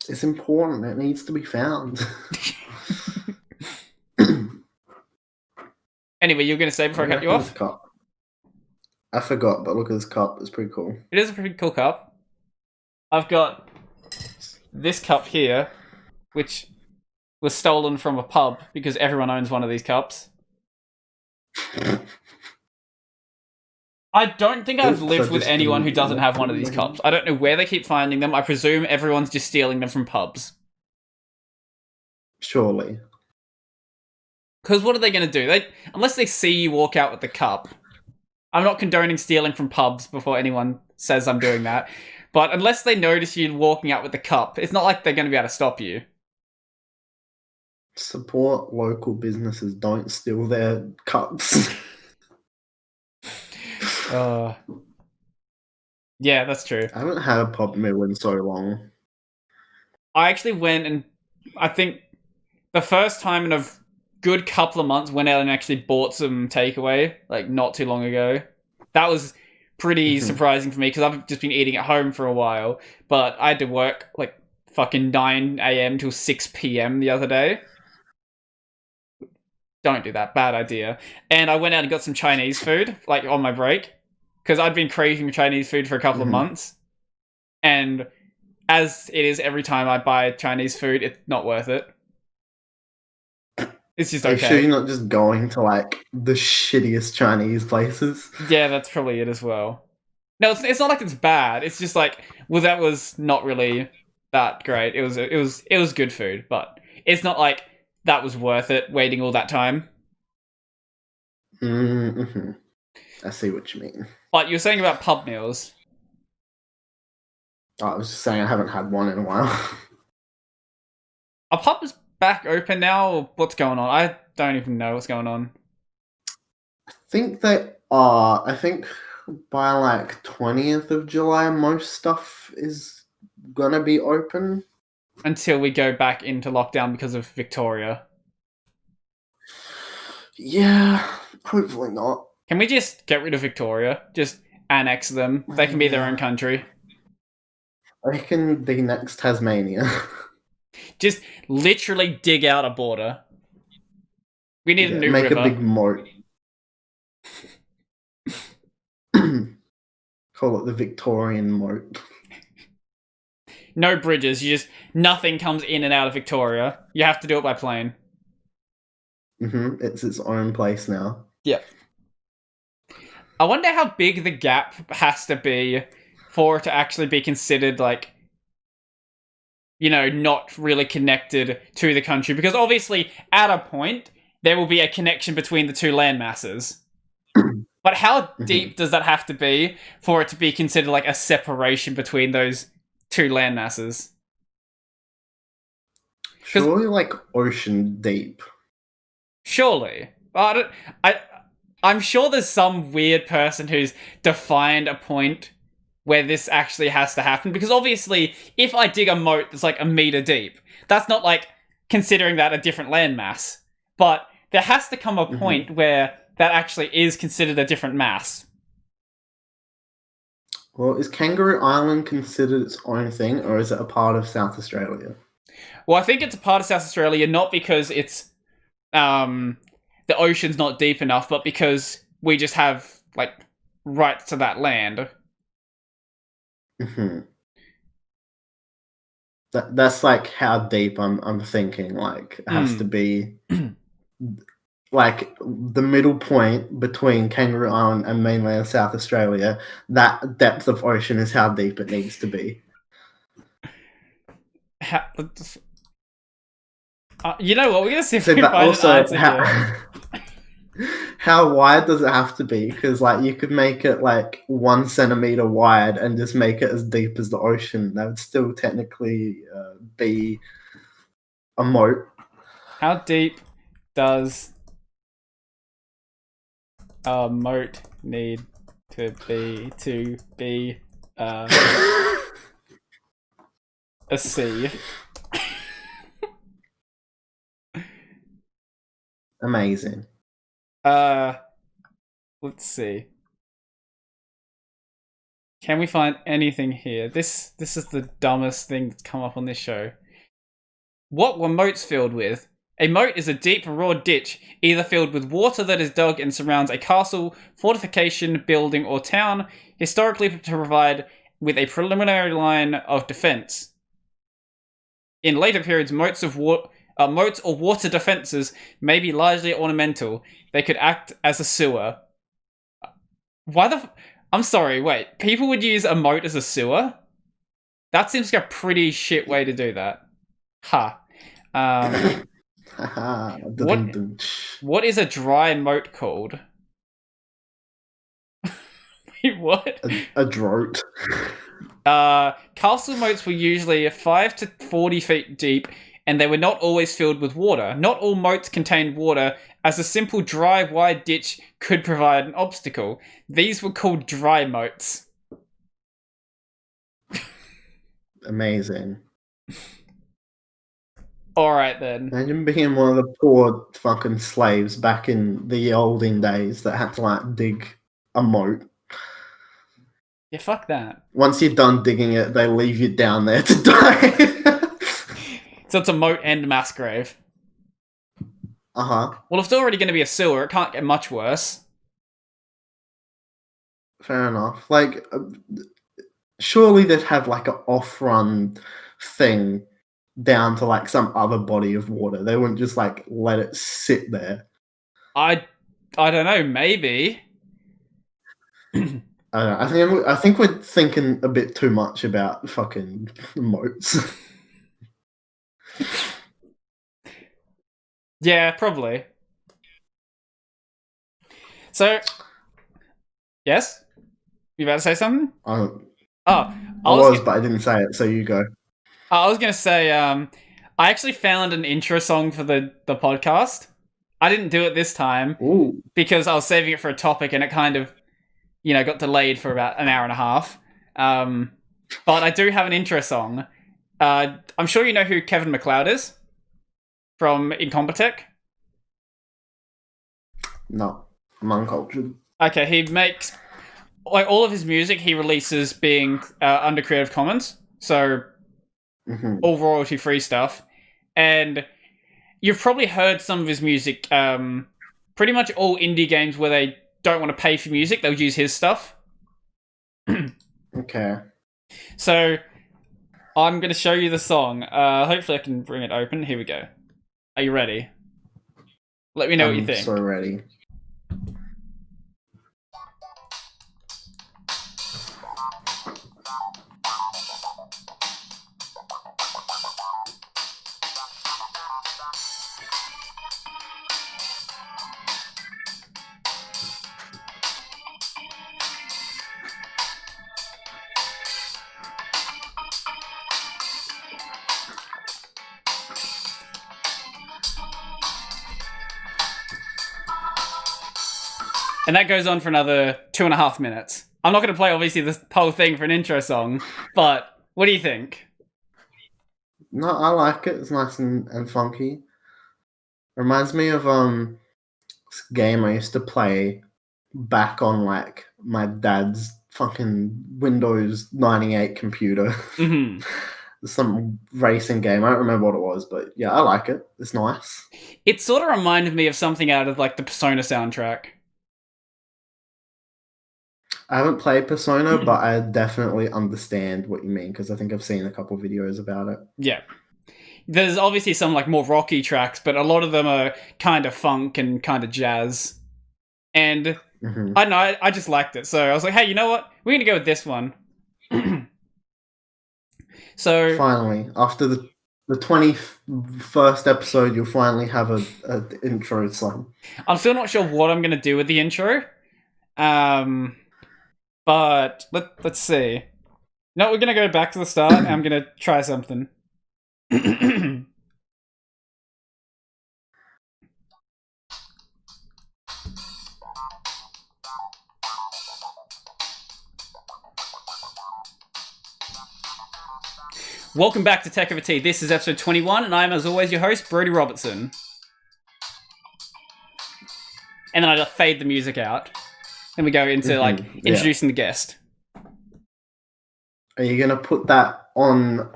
It's important. It needs to be found. Anyway, you were going to say before I cut you off? I forgot, but look at this cup. It's pretty cool. It is a pretty cool cup. I've got this cup here, which was stolen from a pub because everyone owns one of these cups. I don't think I've lived with anyone who doesn't have one of these cups. I don't know where they keep finding them. I presume everyone's just stealing them from pubs. Surely. Because what are they going to do? Unless they see you walk out with the cup. I'm not condoning stealing from pubs before anyone says I'm doing that. But unless they notice you walking out with the cup, it's not like they're going to be able to stop you. Support local businesses. Don't steal their cups. Yeah, that's true. I haven't had a pub meal in so long. I actually went and I think the first time in a good couple of months went out and actually bought some takeaway, like not too long ago. That was pretty surprising for me because I've just been eating at home for a while, but I had to work like fucking 9 a.m. till 6 p.m. the other day. Don't do that. Bad idea. And I went out and got some Chinese food, like on my break. because I'd been craving Chinese food for a couple of months, and as it is every time I buy Chinese food, it's not worth it. It's just okay. Are you sure you're not just going to like the shittiest Chinese places? Yeah, that's probably it as well. No, it's not like it's bad. It's just like, well, that was not really that great. It was good food, but it's not like that was worth it waiting all that time. Mm-hmm. I see what you mean. But you were saying about pub meals. I was just saying I haven't had one in a while. Are pubs back open now, or what's going on? I don't even know what's going on. I think they are. I think by like 20th of July, most stuff is gonna be open. Until we go back into lockdown because of Victoria. Yeah, hopefully not. Can we just get rid of Victoria? Just annex them. They can be their own country. They can be next Tasmania. Just literally dig out a border. We need a new make river. Make a big moat. Call it the Victorian moat. No bridges. Nothing comes in and out of Victoria. You have to do it by plane. It's its own place now. Yep. I wonder how big the gap has to be for it to actually be considered like, you know, not really connected to the country. Because obviously, at a point, there will be a connection between the two land masses. But how deep does that have to be for it to be considered like a separation between those two land masses? Surely like ocean deep. Surely. But I'm sure there's some weird person who's defined a point where this actually has to happen. Because obviously, if I dig a moat that's like a meter deep, that's not like considering that a different landmass. But there has to come a point where that actually is considered a different mass. Well, is Kangaroo Island considered its own thing, or is it a part of South Australia? Well, I think it's a part of South Australia, not because it's the ocean's not deep enough, but because we just have like rights to that land. That's like how deep I'm thinking. Like it has to be like the middle point between Kangaroo Island and mainland South Australia. That depth of ocean is how deep it needs to be. You know what? We're gonna see if we can find an answer here. How wide does it have to be? Because like you could make it like 1 centimeter wide and just make it as deep as the ocean. That would still technically be a moat. How deep does a moat need to be a sea? Amazing. Let's see. Can we find anything here? This is the dumbest thing that's come up on this show. What were moats filled with? A moat is a deep, raw ditch, either filled with water that is dug and surrounds a castle, fortification, building, or town, historically to provide with a preliminary line of defense. In later periods, moats or water defenses may be largely ornamental. They could act as a sewer. I'm sorry, wait. People would use a moat as a sewer? That seems like a pretty shit way to do that. What is a dry moat called? Wait, what? A drought. Castle moats were usually 5 to 40 feet deep, and they were not always filled with water. Not all moats contained water, as a simple dry, wide ditch could provide an obstacle. These were called dry moats. Amazing. Alright then. Imagine being one of the poor fucking slaves back in the olden days that had to like dig a moat. Yeah, fuck that. Once you're done digging it, they leave you down there to die. So it's a moat and mass grave. Well, if it's already going to be a sewer, it can't get much worse. Fair enough. Like, surely they'd have like an off-run thing down to like some other body of water. They wouldn't just like let it sit there. I don't know. Maybe. I think we're thinking a bit too much about fucking moats. Yeah, probably. So, yes, you about to say something? I Oh, but I didn't say it, so you go. I was gonna say, I actually found an intro song for the podcast. I didn't do it this time because I was saving it for a topic, and it kind of, got delayed for about an hour and a half. But I do have an intro song. I'm sure you know who Kevin MacLeod is from Incompetech. No, I'm uncultured. Okay, he makes like all of his music he releases being under Creative Commons, so all royalty free stuff. And you've probably heard some of his music. Pretty much all indie games where they don't want to pay for music, they'll use his stuff. Okay. So I'm going to show you the song. Hopefully I can bring it open. Here we go. Are you ready? Let me know what you think. I'm so ready. And that goes on for another 2.5 minutes. I'm not going to play, obviously, this whole thing for an intro song, but what do you think? No, I like it. It's nice and funky. Reminds me of this game I used to play back on like my dad's fucking Windows 98 computer. Mm-hmm. Some racing game. I don't remember what it was, but yeah, I like it. It's nice. It sort of reminded me of something out of like the Persona soundtrack. I haven't played Persona, but I definitely understand what you mean because I think I've seen a couple videos about it. Yeah. There's obviously some like more rocky tracks, but a lot of them are kind of funk and kind of jazz. And I don't know, I just liked it. So I was like, hey, you know what? We're going to go with this one. So finally, after the 21st episode, you'll finally have a intro song. I'm still not sure what I'm going to do with the intro. But let's see. No, we're going to go back to the start and I'm going to try something. Welcome back to Tech Over Tea. This is episode 21, and I'm, as always, your host, Brody Robertson. And then I just fade the music out. Then we go into, introducing the guest. Are you going to put that on,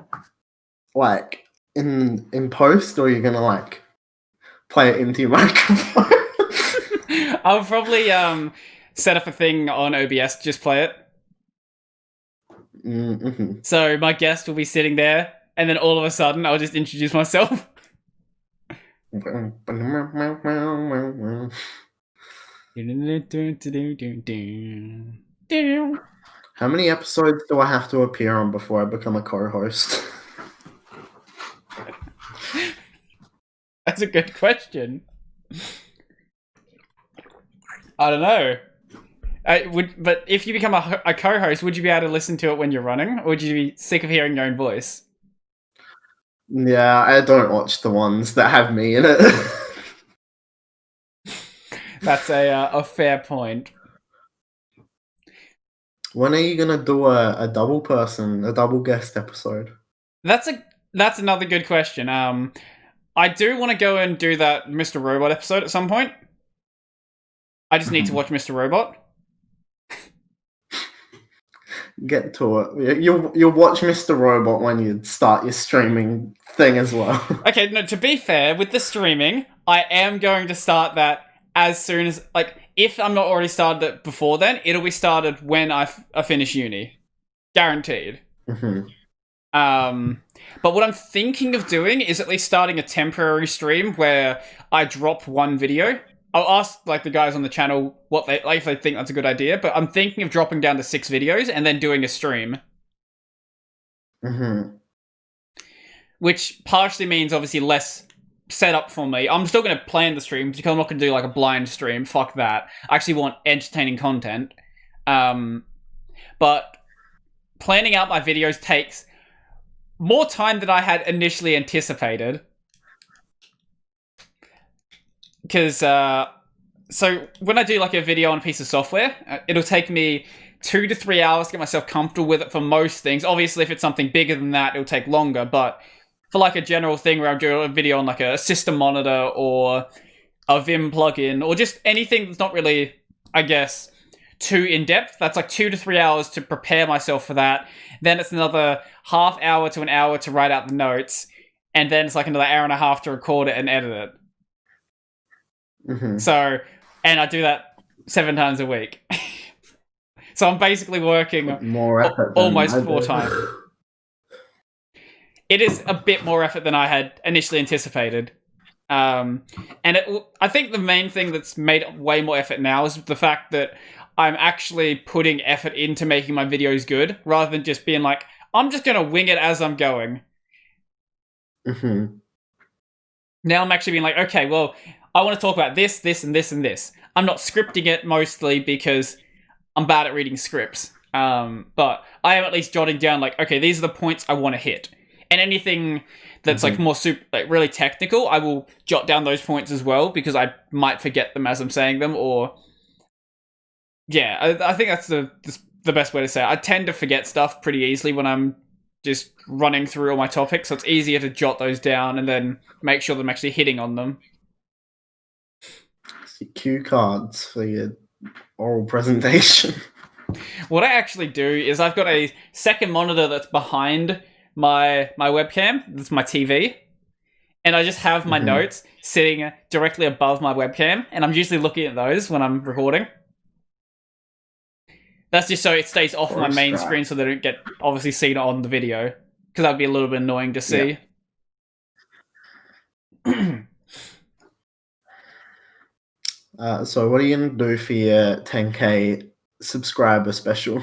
like, in post, or are you going to, like, play it into your microphone? I'll probably set up a thing on OBS, just play it. Mm-hmm. So my guest will be sitting there, and then all of a sudden I'll just introduce myself. How many episodes do I have to appear on before I become a co-host? That's a good question. I don't know. But if you become a co-host, would you be able to listen to it when you're running, or would you be sick of hearing your own voice? Yeah, I don't watch the ones that have me in it. That's a fair point. When are you gonna do a double guest episode? That's another good question. I do want to go and do that Mr. Robot episode at some point. I just need to watch Mr. Robot. Get to it. You'll watch Mr. Robot when you start your streaming thing as well. Okay, no, to be fair, with the streaming, I am going to start that as soon as, like, if I'm not already started it before then, it'll be started when I finish uni. Guaranteed. But what I'm thinking of doing is at least starting a temporary stream where I drop one video. I'll ask like the guys on the channel what they like, if they think that's a good idea, but I'm thinking of dropping down to 6 videos and then doing a stream. Which partially means obviously less setup for me. I'm still going to plan the streams because I'm not going to do like a blind stream. Fuck that. I actually want entertaining content. But planning out my videos takes more time than I had initially anticipated. Because, so when I do like a video on a piece of software, it'll take me 2 to 3 hours to get myself comfortable with it for most things. Obviously, if it's something bigger than that, it'll take longer. But for like a general thing where I'm doing a video on like a system monitor or a Vim plugin or just anything that's not really, I guess, too in-depth, that's like 2 to 3 hours to prepare myself for that. Then it's another half hour to an hour to write out the notes. And then it's like another hour and a half to record it and edit it. So, and I do that 7 times a week. So I'm basically working more effort almost 4 times. It is a bit more effort than I had initially anticipated. And I think the main thing that's made way more effort now is the fact that I'm actually putting effort into making my videos good, rather than just being like, I'm just going to wing it as I'm going. Now I'm actually being like, okay, well, I want to talk about this, this, and this, and this. I'm not scripting it mostly because I'm bad at reading scripts. But I am at least jotting down like, okay, these are the points I want to hit. And anything that's like more like really technical, I will jot down those points as well because I might forget them as I'm saying them. Or yeah, I think that's the best way to say it. I tend to forget stuff pretty easily when I'm just running through all my topics, so it's easier to jot those down and then make sure that I'm actually hitting on them. Cue cards for your oral presentation. What I actually do is I've got a second monitor that's behind my webcam. That's my TV. And I just have my notes sitting directly above my webcam, and I'm usually looking at those when I'm recording. That's just so it stays off my main screen so they don't get obviously seen on the video, because that'd be a little bit annoying to see. So what are you going to do for your 10k subscriber special?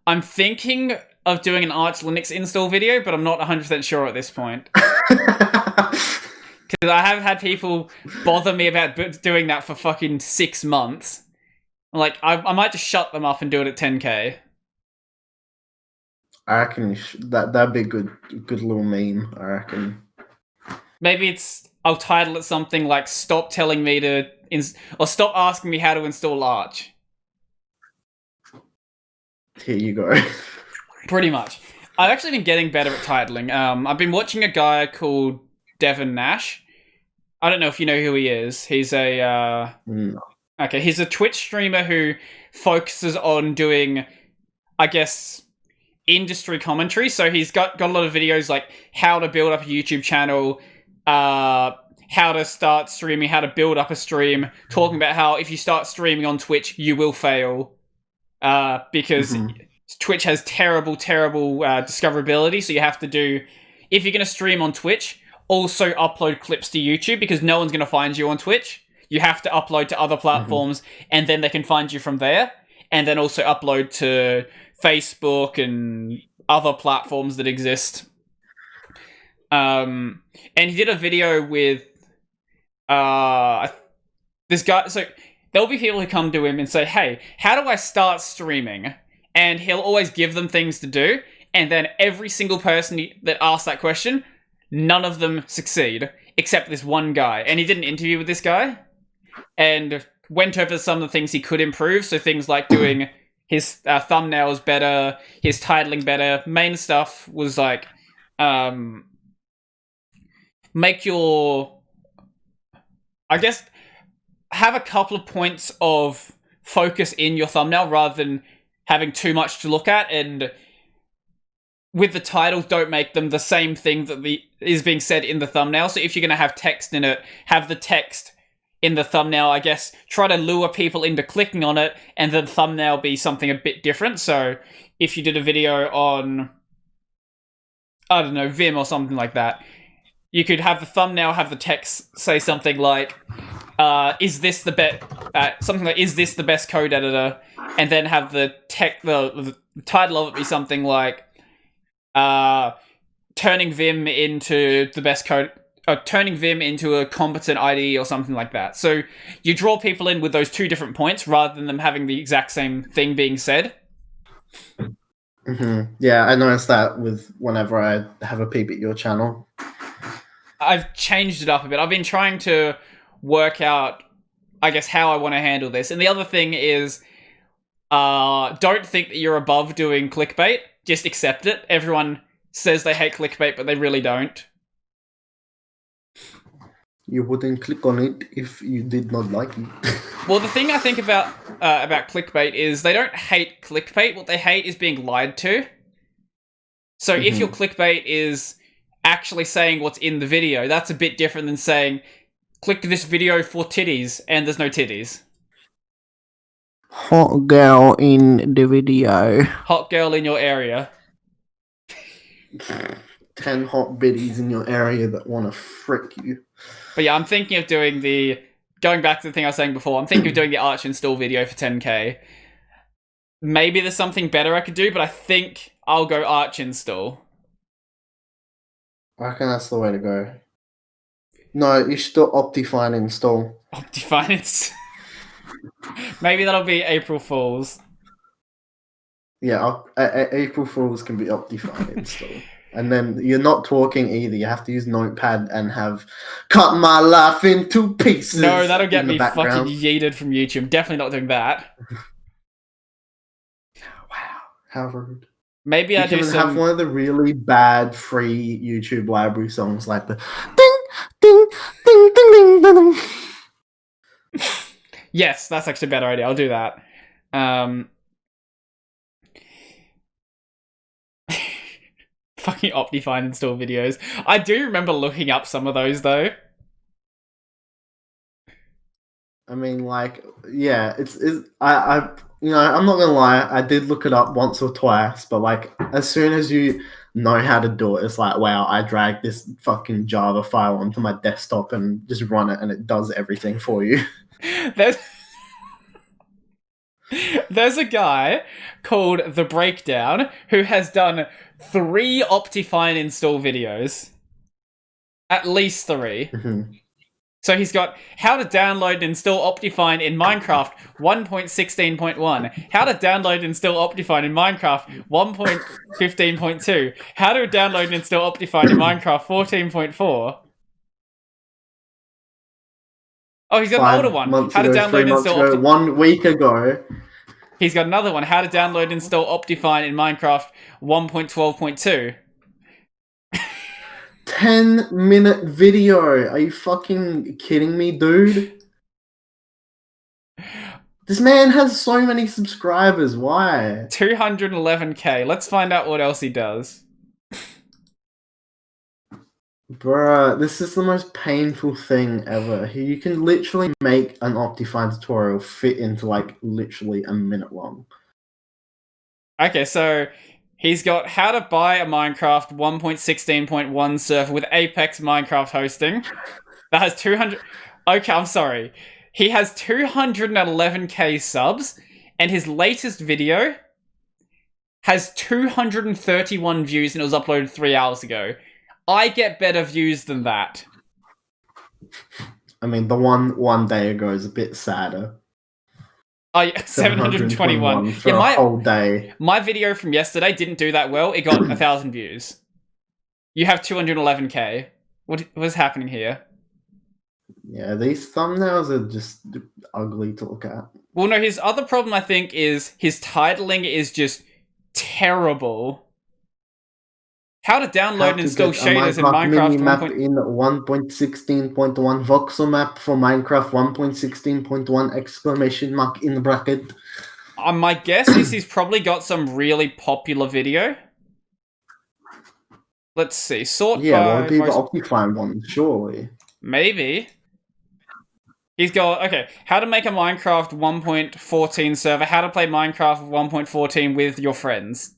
I'm thinking of doing an Arch Linux install video, but I'm not 100% sure at this point. Because I have had people bother me about doing that for fucking 6 months. Like, I might just shut them up and do it at 10k. I reckon that'd be a good little meme, I reckon. Maybe I'll title it something like "Stop telling me to or stop asking me how to install Arch." Here you go. Pretty much. I've actually been getting better at titling. I've been watching a guy called Devin Nash. I don't know if you know who he is. He's a No. Okay, he's a Twitch streamer who focuses on doing, I guess, industry commentary. So he's got a lot of videos like how to build up a YouTube channel, how to start streaming, how to build up a stream, talking about how if you start streaming on Twitch, you will fail. Because Twitch has terrible discoverability. So you have to do, if you're going to stream on Twitch, also upload clips to YouTube, because no one's going to find you on Twitch. You have to upload to other platforms, and then they can find you from there. And then also upload to Facebook and other platforms that exist. And he did a video with this guy. So there'll be people who come to him and say, hey, how do I start streaming? And he'll always give them things to do. And then every single person that asks that question, none of them succeed, except this one guy. And he did an interview with this guy and went over some of the things he could improve. So things like doing his thumbnails better, his titling better. Main stuff was like, make your, I guess, have a couple of points of focus in your thumbnail rather than having too much to look at. And with the titles, don't make them the same thing that is being said in the thumbnail. So if you're going to have text in it, have the text in the thumbnail, I guess, try to lure people into clicking on it, and the thumbnail be something a bit different. So if you did a video on, I don't know, Vim or something like that, you could have the thumbnail have the text say something like, is this the best, something like, is this the best code editor? And then have the title of it be something like, turning Vim into the best code, turning Vim into a competent IDE or something like that. So you draw people in with those two different points rather than them having the exact same thing being said. Mm-hmm. Yeah, I noticed that with whenever I have a peep at your channel. I've changed it up a bit. I've been trying to work out, I guess, how I want to handle this. And the other thing is, don't think that you're above doing clickbait. Just accept it. Everyone says they hate clickbait, but they really don't. You wouldn't click on it if you did not like it. Well, the thing I think about clickbait is they don't hate clickbait. What they hate is being lied to. So if your clickbait is actually saying what's in the video, that's a bit different than saying, click this video for titties, and there's no titties. Hot girl in the video. Hot girl in your area. 10 hot biddies in your area that want to frick you. But yeah, I'm thinking of doing going back to the thing I was saying before, I'm thinking of doing the Arch install video for 10k. Maybe there's something better I could do, but I think I'll go Arch install. I reckon that's the way to go. No, you should do Optifine install. Optifine install. Maybe that'll be April Fool's. Yeah, April Fool's can be Optifine install. And then you're not talking either. You have to use Notepad and have cut my life into pieces. No, that'll get me fucking yeeted from YouTube. Definitely not doing that. Wow, how rude. Maybe I do have one of the really bad free YouTube library songs like the ding, ding, ding, ding, ding, ding. Yes, that's actually a better idea. I'll do that. Fucking Optifine install videos. I do remember looking up some of those though. I mean, like, yeah, I you know, I'm not gonna lie, I did look it up once or twice, but like, as soon as you know how to do it, it's like, wow, I dragged this fucking Java file onto my desktop and just run it, and it does everything for you. There's a guy called The Breakdown who has done 3 Optifine install videos. At least 3. Mm-hmm. So he's got how to download and install Optifine in Minecraft 1.16.1, how to download and install Optifine in Minecraft 1.15.2, how to download and install Optifine in Minecraft 14.4. Oh, he's got an older one. How to download and install Optifine 1 week ago. He's got another one. How to download and install Optifine in Minecraft 1.12.2. 10-minute video. Are you fucking kidding me, dude? This man has so many subscribers. Why? 211k. Let's find out what else he does. Bruh, this is the most painful thing ever. You can literally make an Optifine tutorial fit into, like, literally a minute long. Okay, so he's got how to buy a Minecraft 1.16.1 server with Apex Minecraft hosting. That has 200... Okay, I'm sorry. He has 211k subs, and his latest video has 231 views, and it was uploaded 3 hours ago. I get better views than that. I mean, the one day ago is a bit sadder. Oh, yeah, 721 for a whole day. My video from yesterday didn't do that well. It got 1,000 views. You have 211k. What was happening here? Yeah, these thumbnails are just ugly to look at. Well, no, his other problem, I think, is his titling is just terrible. How to download and install shaders in Minecraft map in 1.16.1 voxel map for Minecraft 1.16.1 exclamation mark in the bracket. My guess is he's probably got some really popular video. Let's see. Sort by well, it'd be the Optifine one, surely. Maybe. He's got, okay, how to make a Minecraft 1.14 server, how to play Minecraft 1.14 with your friends.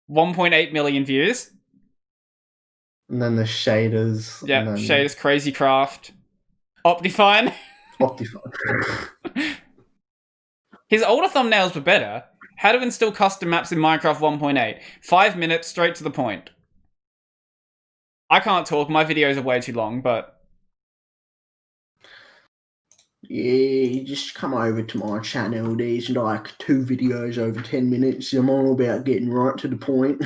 1.8 million views. And then the shaders. Yeah, and then shaders, Crazy Craft, Optifine. Optifine. His older thumbnails were better. How to install custom maps in Minecraft 1.8. 5 minutes, straight to the point. I can't talk, my videos are way too long, but... Yeah, you just come over to my channel. There's like 2 videos over 10 minutes. I'm all about getting right to the point.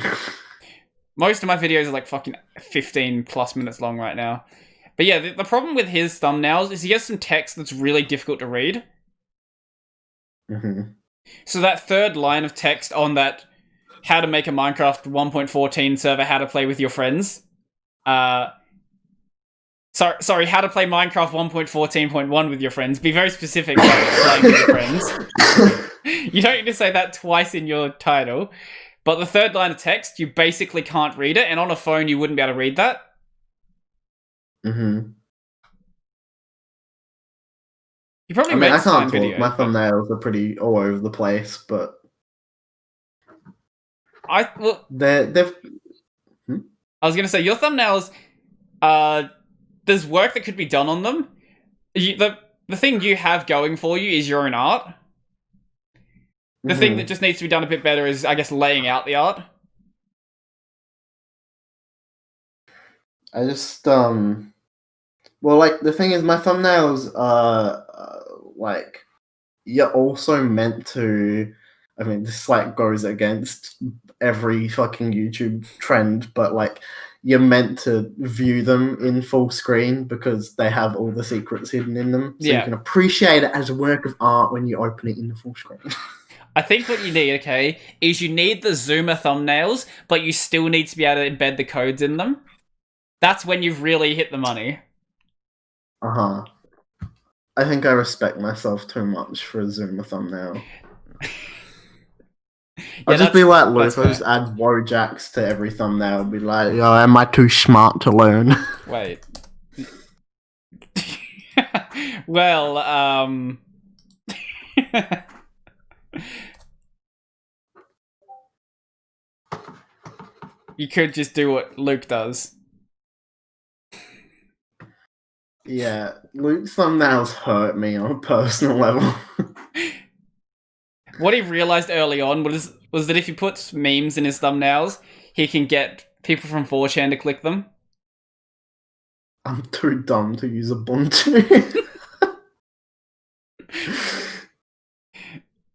Most of my videos are like fucking 15 plus minutes long right now. But yeah, the problem with his thumbnails is he has some text that's really difficult to read. Mm-hmm. So that third line of text on that how to make a Minecraft 1.14 server, how to play with your friends. Sorry, how to play Minecraft 1.14.1 with your friends. Be very specific about playing with your friends. You don't need to say that twice in your title. But the third line of text, you basically can't read it, and on a phone you wouldn't be able to read that. Mm-hmm. You probably I can't talk. videos, My thumbnails are pretty all over the place, but they've. I was gonna say your thumbnails. There's work that could be done on them. The thing you have going for you is your own art. The thing that just needs to be done a bit better is, I guess, laying out the art. I just well, like the thing is, my thumbnails are like you're also meant to. I mean, this like goes against every fucking YouTube trend, but like you're meant to view them in full screen because they have all the secrets hidden in them. So you can appreciate it as a work of art when you open it in the full screen. I think what you need, okay, is you need the zoomer thumbnails, but you still need to be able to embed the codes in them. That's when you've really hit the money. Uh-huh. I think I respect myself too much for a zoomer thumbnail. I'll just be like Luke, I'll just add Wojacks to every thumbnail. Be like, yo, am I too smart to learn? Wait. Well, you could just do what Luke does. Yeah, Luke's thumbnails hurt me on a personal level. What he realized early on was that if you put memes in his thumbnails, he can get people from 4chan to click them. I'm too dumb to use Ubuntu.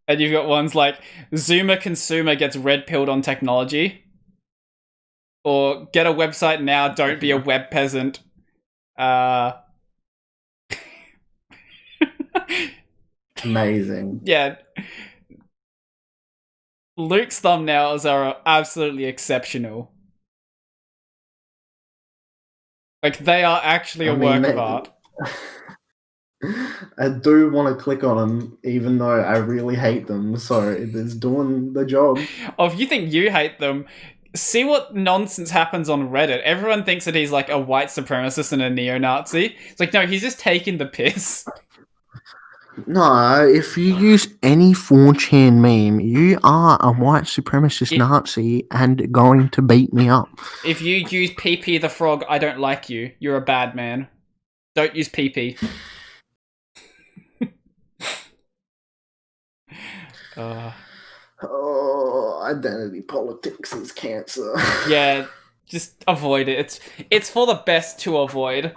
And you've got ones like Zoomer consumer gets red pilled on technology, or get a website now, don't be a web peasant. Amazing. Yeah. Luke's thumbnails are absolutely exceptional. Like, they are actually a work of art. I do want to click on them, even though I really hate them, so it's doing the job. Oh, if you think you hate them, see what nonsense happens on Reddit. Everyone thinks that he's like a white supremacist and a neo-Nazi. It's like, no, he's just taking the piss. No, if you use any 4chan meme, you are a white supremacist Nazi and going to beat me up. If you use PP the Frog, I don't like you. You're a bad man. Don't use PP. Oh, identity politics is cancer. Yeah, just avoid it. It's for the best to avoid.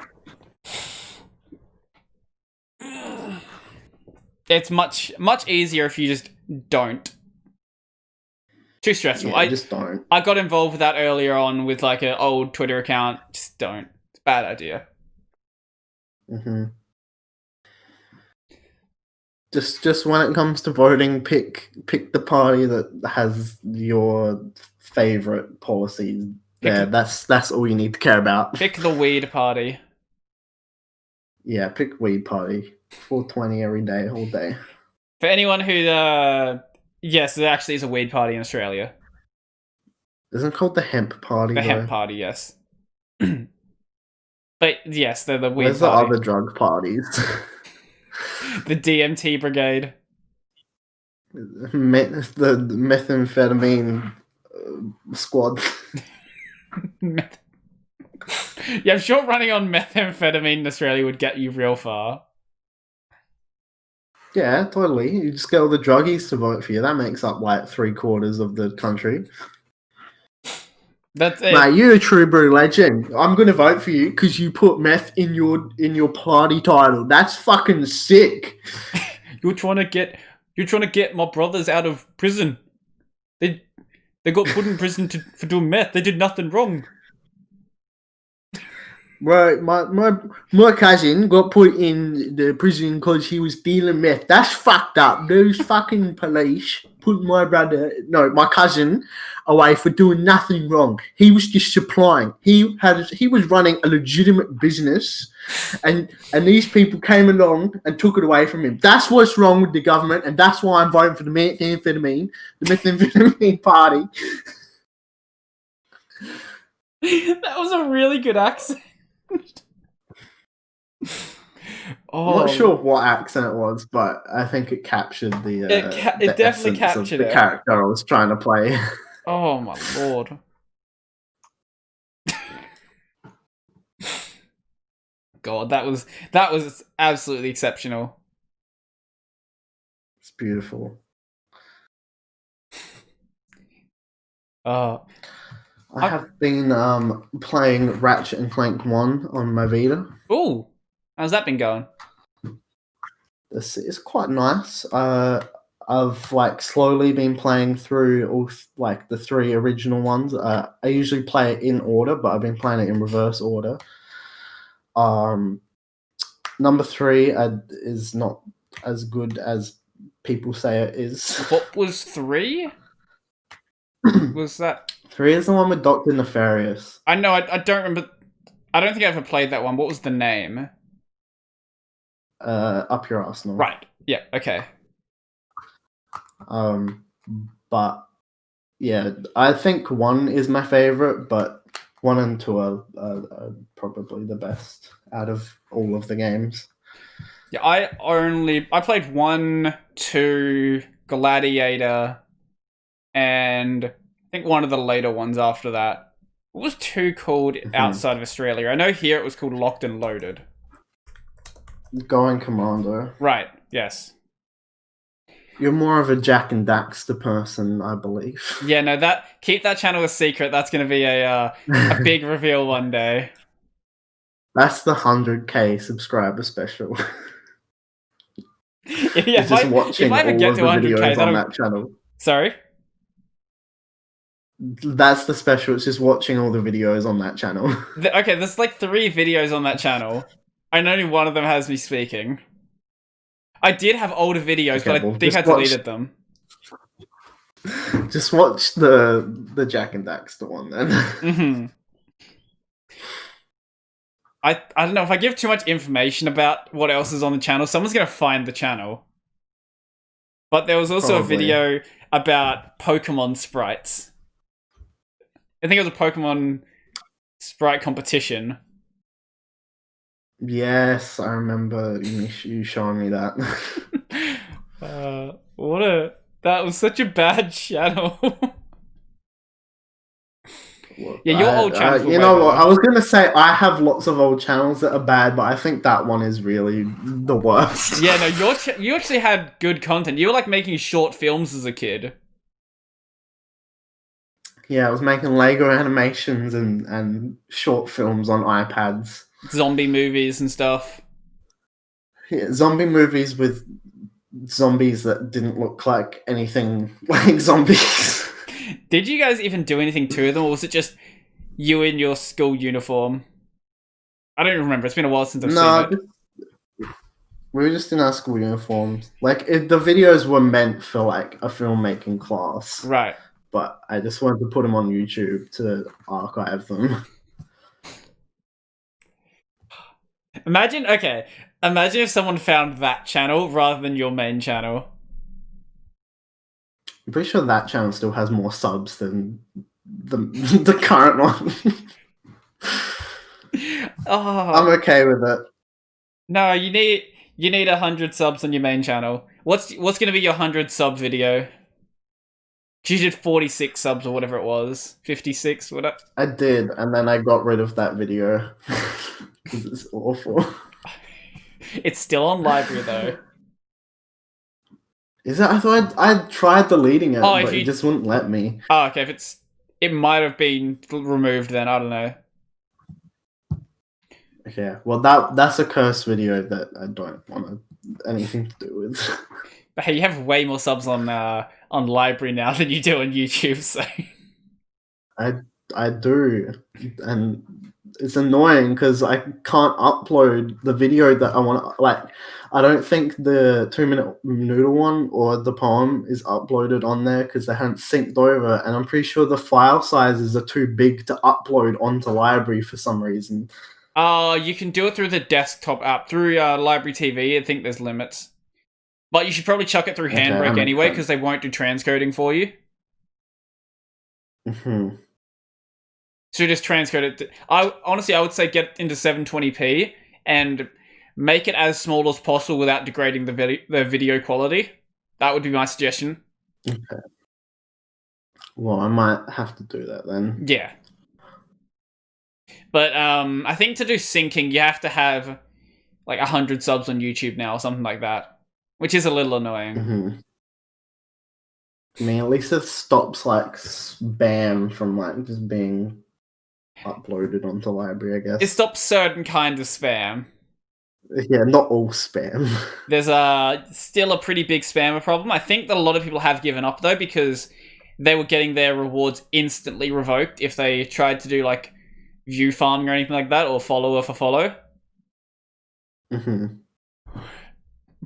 It's much easier if you just don't. Too stressful. Yeah, just don't. I got involved with that earlier on with like an old Twitter account. Just don't. It's a bad idea. Mm-hmm. Just when it comes to voting, pick the party that has your favorite policies. That's all you need to care about. Pick the weed party. Yeah, pick weed party. 420 every day, all day. For anyone who, yes, there actually is a weed party in Australia. Isn't it called the hemp party? The hemp party, yes. But yes, they're the weed Where's party. the other drug parties? The DMT brigade. The methamphetamine squad. Yeah, I'm sure running on methamphetamine in Australia would get you real far. Yeah, totally. You just get all the druggies to vote for you. That makes up like 3/4 of the country. That's it. Mate, you're a true brew legend. I'm gonna vote for you because you put meth in your party title. That's fucking sick. You're trying to get my brothers out of prison. They got put in prison for doing meth. They did nothing wrong. Right, my cousin got put in the prison because he was dealing meth. That's fucked up. Those fucking police put my cousin away for doing nothing wrong. He was just supplying. He was running a legitimate business, and these people came along and took it away from him. That's what's wrong with the government, and that's why I'm voting for the methamphetamine party. That was a really good accent. I'm not sure what accent it was, but I think it captured it definitely captured the character I was trying to play. Oh my lord. God, that was absolutely exceptional. It's beautiful. I have been playing Ratchet and Clank 1 on my Vita. Ooh, how's that been going? It's quite nice. I've like slowly been playing through all like the 3 original ones. I usually play it in order, but I've been playing it in reverse order. Number 3 is not as good as people say it is. What was 3? Was that 3 is the one with Dr. Nefarious. I know. I don't remember. I don't think I ever played that one. What was the name? Up Your Arsenal. Right. Yeah. Okay. But yeah, I think 1 is my favorite, but 1 and 2 are probably the best out of all of the games. Yeah, I played 1, 2, Gladiator, and I think one of the later ones after that. What was 2 called outside of Australia? I know here it was called Locked and Loaded. Going Commando. Right, yes. You're more of a Jack and Daxter person, I believe. Yeah, no, keep that channel a secret. That's going to be a big reveal one day. That's the 100k subscriber special. Yeah, just watching all of the videos on that channel. Sorry? That's the special. It's just watching all the videos on that channel. Okay, there's like 3 videos on that channel. And only one of them has me speaking. I did have older videos, but I think I deleted them. Just watch the Jack and Daxter one then. Mm-hmm. I don't know, if I give too much information about what else is on the channel, someone's going to find the channel. But there was also a video about Pokemon sprites. I think it was a Pokemon sprite competition. Yes, I remember you showing me that. That was such a bad channel. Yeah, your old channels were you know what? I was going to say I have lots of old channels that are bad, but I think that one is really the worst. Yeah, no, you actually had good content. You were like making short films as a kid. Yeah, I was making Lego animations and short films on iPads. Zombie movies and stuff. Yeah, zombie movies with zombies that didn't look like anything like zombies. Did you guys even do anything to them, or was it just you in your school uniform? I don't remember. It's been a while since I've seen it. We were just in our school uniforms. Like, the videos were meant for like a filmmaking class. Right. But I just wanted to put them on YouTube to archive them. Imagine if someone found that channel rather than your main channel. I'm pretty sure that channel still has more subs than the current one. Oh. I'm okay with it. No, you You need 100 subs on your main channel. What's going to be your 100 sub video? You did 46 subs or whatever it was. 56, whatever. I did, and then I got rid of that video. Because it's awful. It's still on library, though. Is it? I thought I tried deleting it, but it just wouldn't let me. Oh, okay. It might have been removed then. I don't know. Okay, well that's a cursed video that I don't want anything to do with. But hey, you have way more subs on library now than you do on YouTube, so I do, and it's annoying because I can't upload the video that I want. Like, I don't think the 2-minute noodle one or the poem is uploaded on there because they haven't synced over, and I'm pretty sure the file sizes are too big to upload onto library for some reason. You can do it through the desktop app, through Library TV. I think there's limits. But you should probably chuck it through Handbrake anyway, because they won't do transcoding for you. Mm-hmm. So just transcode it. Honestly, I would say get into 720p and make it as small as possible without degrading the video quality. That would be my suggestion. Okay. Well, I might have to do that then. Yeah. But I think to do syncing, you have to have like 100 subs on YouTube now or something like that, which is a little annoying. Mm-hmm. I mean, at least it stops like spam from like just being uploaded onto library, I guess. It stops certain kinds of spam. Yeah, not all spam. There's still a pretty big spammer problem. I think that a lot of people have given up though because they were getting their rewards instantly revoked if they tried to do like view farming or anything like that, or follower for follow. Mm-hmm.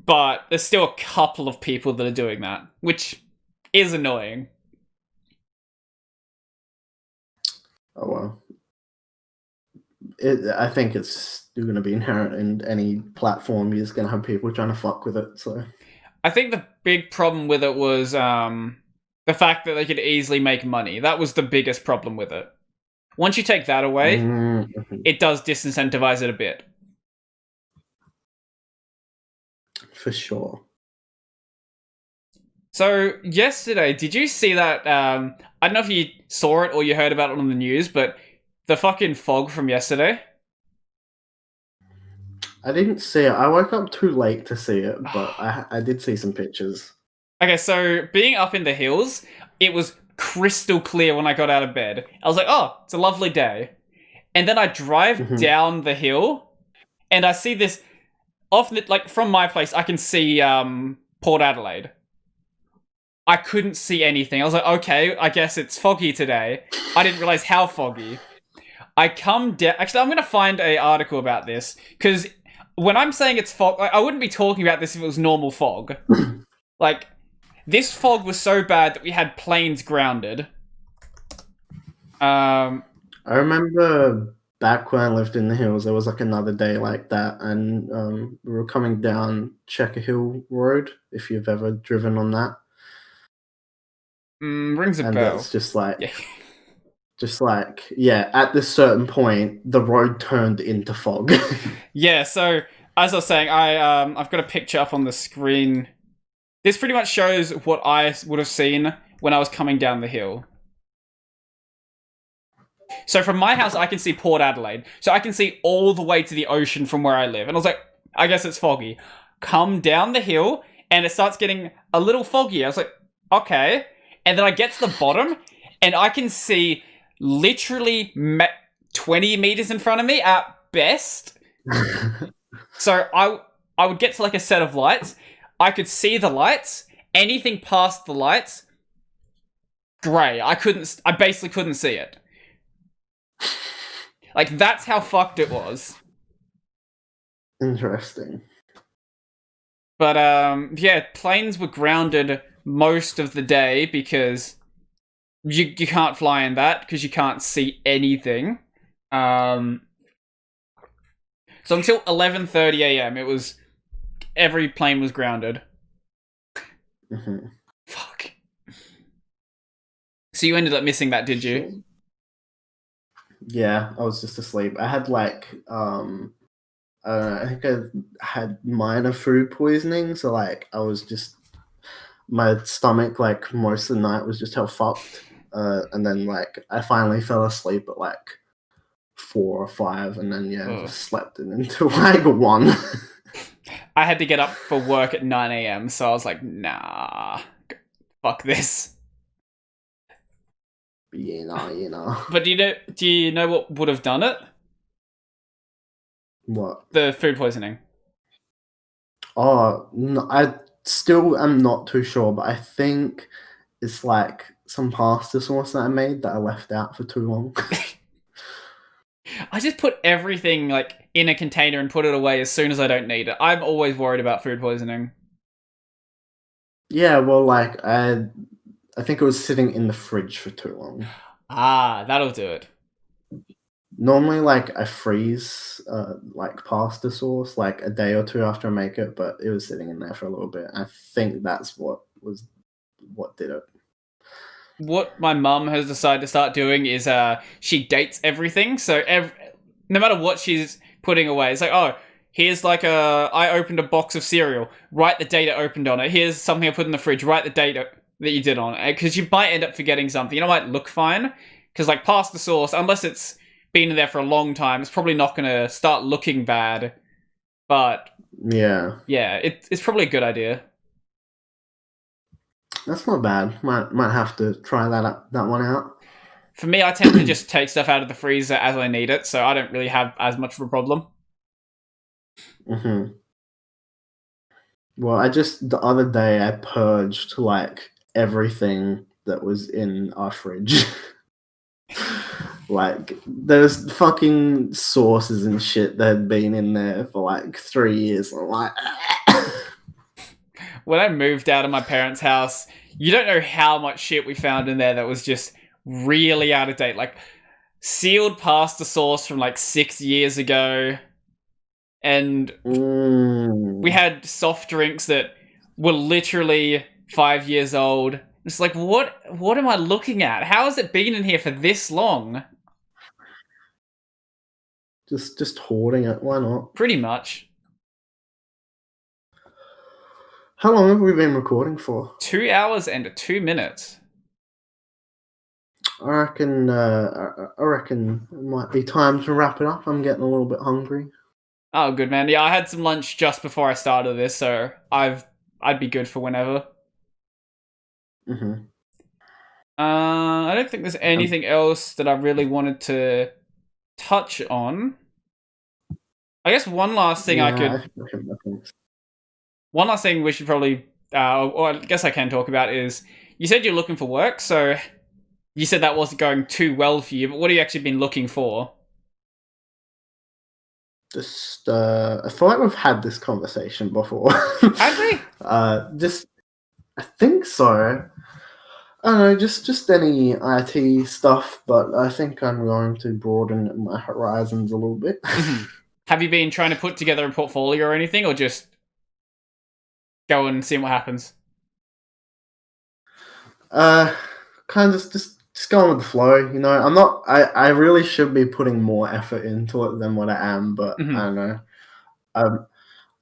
But there's still a couple of people that are doing that, which is annoying. Oh well. I think it's still going to be inherent in any platform. You're just going to have people trying to fuck with it. So I think the big problem with it was the fact that they could easily make money. That was the biggest problem with it. Once you take that away, it does disincentivize it a bit. For sure. So, yesterday, did you see that? I don't know if you saw it or you heard about it on the news, but the fucking fog from yesterday? I didn't see it. I woke up too late to see it, but I did see some pictures. Okay, so being up in the hills, it was crystal clear when I got out of bed. I was like, oh, it's a lovely day. And then I drive down the hill, and I see this, like from my place, I can see Port Adelaide. I couldn't see anything. I was like, okay, I guess it's foggy today. I didn't realize how foggy. I come down... Actually, I'm going to find an article about this, because when I'm saying it's fog, I wouldn't be talking about this if it was normal fog. Like, this fog was so bad that we had planes grounded. I remember back when I lived in the hills, there was like another day like that, and we were coming down Checker Hill Road, if you've ever driven on that. Rings a bell. And that's just like, yeah, at this certain point, the road turned into fog. Yeah, so as I was saying, I've got a picture up on the screen. This pretty much shows what I would have seen when I was coming down the hill. So from my house, I can see Port Adelaide. So I can see all the way to the ocean from where I live. And I was like, I guess it's foggy. Come down the hill, and it starts getting a little foggy. I was like, okay. And then I get to the bottom, and I can see literally 20 meters in front of me at best. So I would get to like a set of lights. I could see the lights. Anything past the lights, grey. I basically couldn't see it. Like, that's how fucked it was. Interesting. But, yeah, planes were grounded most of the day because you can't fly in that because you can't see anything. So until 11:30 a.m., it was... Every plane was grounded. Fuck. So you ended up missing that, did you? Yeah, I was just asleep. I had like I think I had minor food poisoning, so like I was just my stomach like most of the night was just how fucked. And then like I finally fell asleep at like 4 or 5, and then just slept in until like 1. I had to get up for work at 9 a.m, so I was like, nah, fuck this. You know. But do you know what would have done it? What? The food poisoning. Oh, no, I still am not too sure, but I think it's like some pasta sauce that I made that I left out for too long. I just put everything like in a container and put it away as soon as I don't need it. I'm always worried about food poisoning. Yeah, well, like I think it was sitting in the fridge for too long. Ah, that'll do it. Normally, like I freeze like pasta sauce like a day or two after I make it, but it was sitting in there for a little bit. I think that's what did it. What my mum has decided to start doing is she dates everything. So no matter what she's putting away, it's like, oh, here's like I opened a box of cereal. Write the date it opened on it. Here's something I put in the fridge. Write the date that you did on it, because you might end up forgetting something. It might look fine, because like pasta sauce, unless it's been in there for a long time, it's probably not going to start looking bad. But yeah, it's probably a good idea. That's not bad. Might have to try that one out. For me, I tend to just take stuff out of the freezer as I need it, so I don't really have as much of a problem. Well, the other day I purged like everything that was in our fridge. Like there's fucking sauces and shit that had been in there for like 3 years. I'm like, when I moved out of my parents' house, you don't know how much shit we found in there that was just really out of date. Like sealed pasta sauce from like 6 years ago. And we had soft drinks that were literally 5 years old. It's like, what am I looking at? How has it been in here for this long? Just hoarding it. Why not? Pretty much. How long have we been recording for? 2 hours and 2 minutes. I reckon it might be time to wrap it up. I'm getting a little bit hungry. Oh, good man. Yeah, I had some lunch just before I started this, so I'd be good for whenever. I don't think there's anything else that I really wanted to touch on. I guess one last thing one last thing we should probably, or I guess I can talk about is, you said you're looking for work, so you said that wasn't going too well for you, but what have you actually been looking for? Just, I feel like we've had this conversation before. Have we? I think so. I don't know, just any IT stuff, but I think I'm going to broaden my horizons a little bit. Have you been trying to put together a portfolio or anything, or just go and see what happens? Kind of just going with the flow, you know. I really should be putting more effort into it than what I am, but I don't know.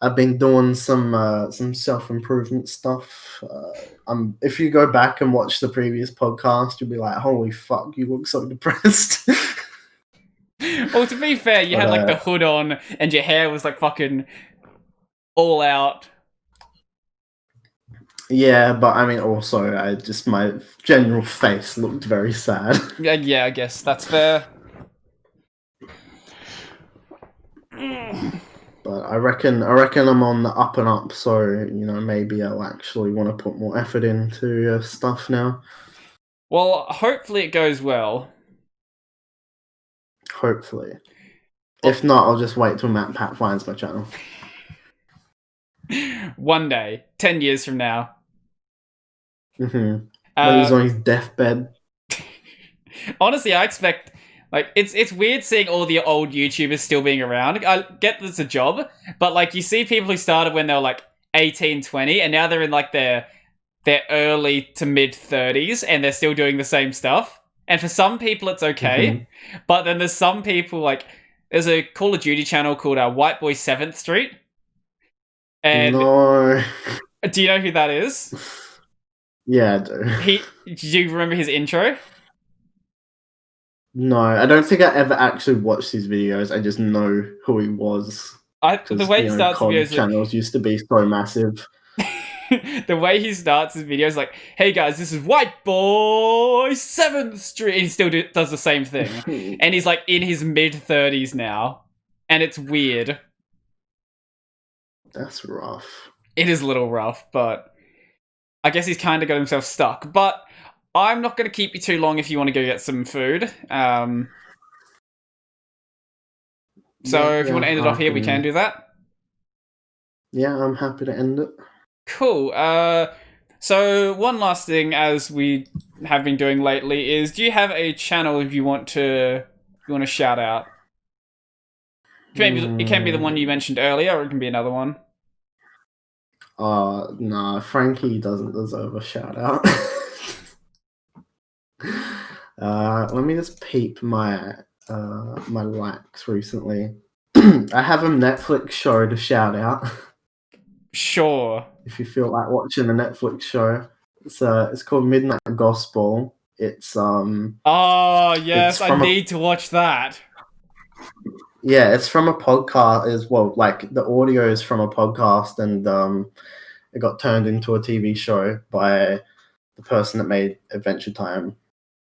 I've been doing some self-improvement stuff. If you go back and watch the previous podcast, you'll be like, holy fuck, you look so depressed. Well, to be fair, you had like the hood on and your hair was like fucking all out. Yeah, but I mean, also, my general face looked very sad. Yeah, I guess that's fair. But I reckon I'm on the up and up, so, you know, maybe I'll actually want to put more effort into stuff now. Well, hopefully it goes well. Hopefully. If not, I'll just wait till Matt Pat finds my channel. One day, 10 years from now. When he's on his deathbed. Honestly, I expect, like, it's weird seeing all the old YouTubers still being around. I get that it's a job, but like you see people who started when they were like 18, 20, and now they're in like their early to mid 30s and they're still doing the same stuff. And for some people it's okay, but then there's some people like There's a Call of Duty channel called White Boy 7th Street. And no. do you know who that is? Yeah, I do. Do you remember his intro? No, I don't think I ever actually watched his videos. I just know who he was. The way he starts COD videos, channels used to be so massive. the way he starts his videos, like, "Hey guys, this is White Boy 7th Street." And he still does the same thing, and he's like in his mid-30s now, and it's weird. That's rough. It is a little rough, but I guess he's kind of got himself stuck. But I'm not going to keep you too long if you want to go get some food. If you want to end it off here, we can do that. Yeah, I'm happy to end it. Cool. So one last thing, as we have been doing lately, is do you have a channel you want to shout out? It can be the one you mentioned earlier, or it can be another one. No, Frankie doesn't deserve a shout out. Let me just peep my my likes recently. I have a Netflix show to shout out. Sure. If you feel like watching a Netflix show, it's called Midnight Gospel. It's Oh yes, I need to watch that. Yeah, it's from a podcast as well. Like the audio is from a podcast, and it got turned into a TV show by the person that made Adventure Time.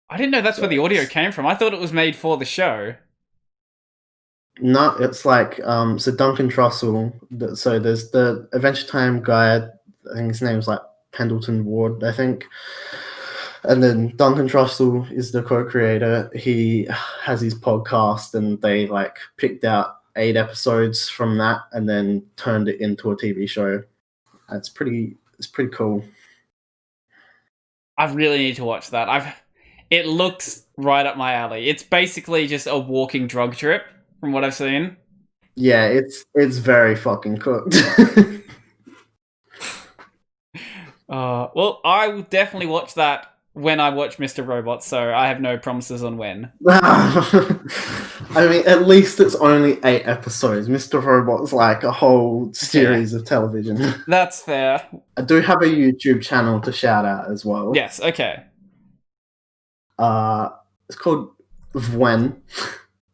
I didn't know that's where the audio came from. I thought it was made for the show. No, it's like so Duncan Trussell. So there's the Adventure Time guy. I think his name's like Pendleton Ward, I think. And then Duncan Trussell is the co-creator. He has his podcast, and they like picked out 8 episodes from that, and then turned it into a TV show. It's pretty cool. I really need to watch that. It looks right up my alley. It's basically just a walking drug trip, from what I've seen. Yeah, it's very fucking cooked. Well, I will definitely watch that when I watch Mr. Robot, so I have no promises on when. I mean, at least it's only 8 episodes. Mr. Robot's like a whole series of television. That's fair. I do have a YouTube channel to shout out as well. Yes, okay. It's called Vwen.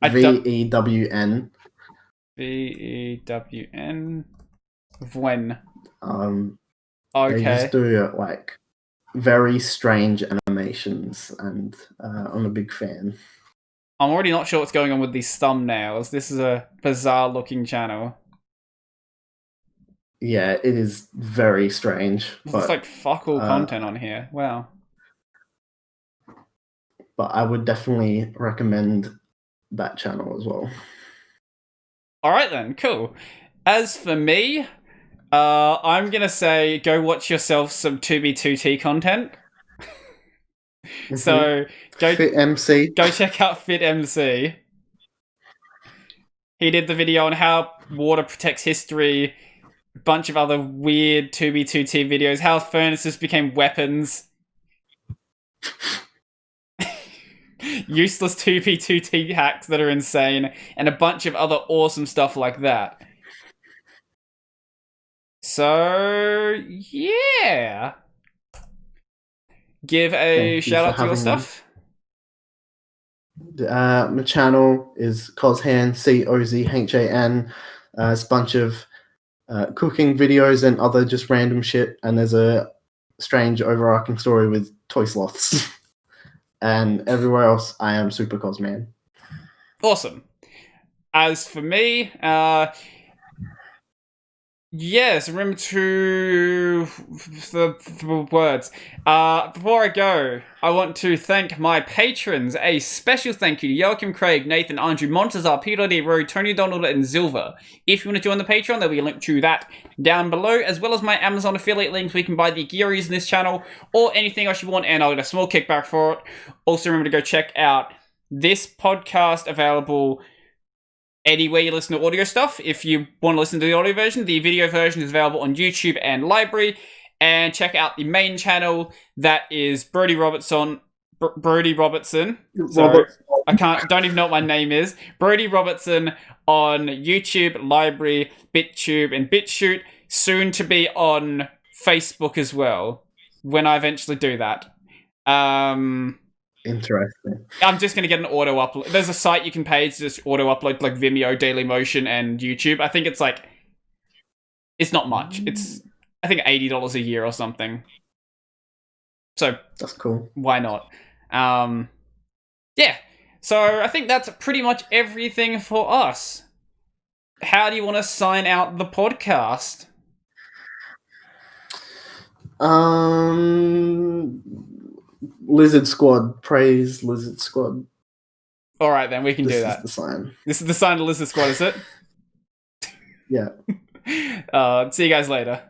VEWN. VEWN. Vwen. Okay. They just do like very strange animations, and I'm a big fan. I'm already not sure what's going on with these thumbnails. This is a bizarre looking channel. Yeah, it is very strange. There's like fuck all content on here. Wow. But I would definitely recommend that channel as well. Alright then, cool. As for me, I'm gonna say go watch yourself some 2B2T content. So go Fit MC. Go check out Fit MC. He did the video on how water protects history, a bunch of other weird 2B2T videos, how furnaces became weapons, useless 2B2T hacks that are insane, and a bunch of other awesome stuff like that. So, yeah. Give a shout out to your stuff. My channel is Cozhan, Cozhan. It's a bunch of cooking videos and other just random shit. And there's a strange overarching story with toy sloths. And everywhere else, I am Supercozman. Awesome. As for me, yes, remember to the words. Before I go, I want to thank my patrons. A special thank you to Joachim Craig, Nathan, Andrew, Montazar, Peter D. Rowe, Tony Donald, and Zilver. If you want to join the Patreon, there'll be a link to that down below, as well as my Amazon affiliate links where you can buy the gear used in this channel, or anything else you want, and I'll get a small kickback for it. Also, remember to go check out this podcast available anywhere you listen to audio stuff. If you want to listen to the audio version, the video version is available on YouTube and Library. And check out the main channel, that is Brody Robertson. Sorry. don't even know what my name is. Brody Robertson on YouTube, Library, BitTube, and BitChute. Soon to be on Facebook as well, when I eventually do that. Interesting. I'm just going to get an auto upload. There's a site you can pay to just auto upload like Vimeo, Dailymotion, and YouTube. I think it's like, it's not much. It's, I think, $80 a year or something. So that's cool. Why not? Yeah. So I think that's pretty much everything for us. How do you want to sign out the podcast? Lizard Squad. Praise Lizard Squad. All right, then we can do that. This is the sign. This is the sign of Lizard Squad, is it? Yeah. See you guys later.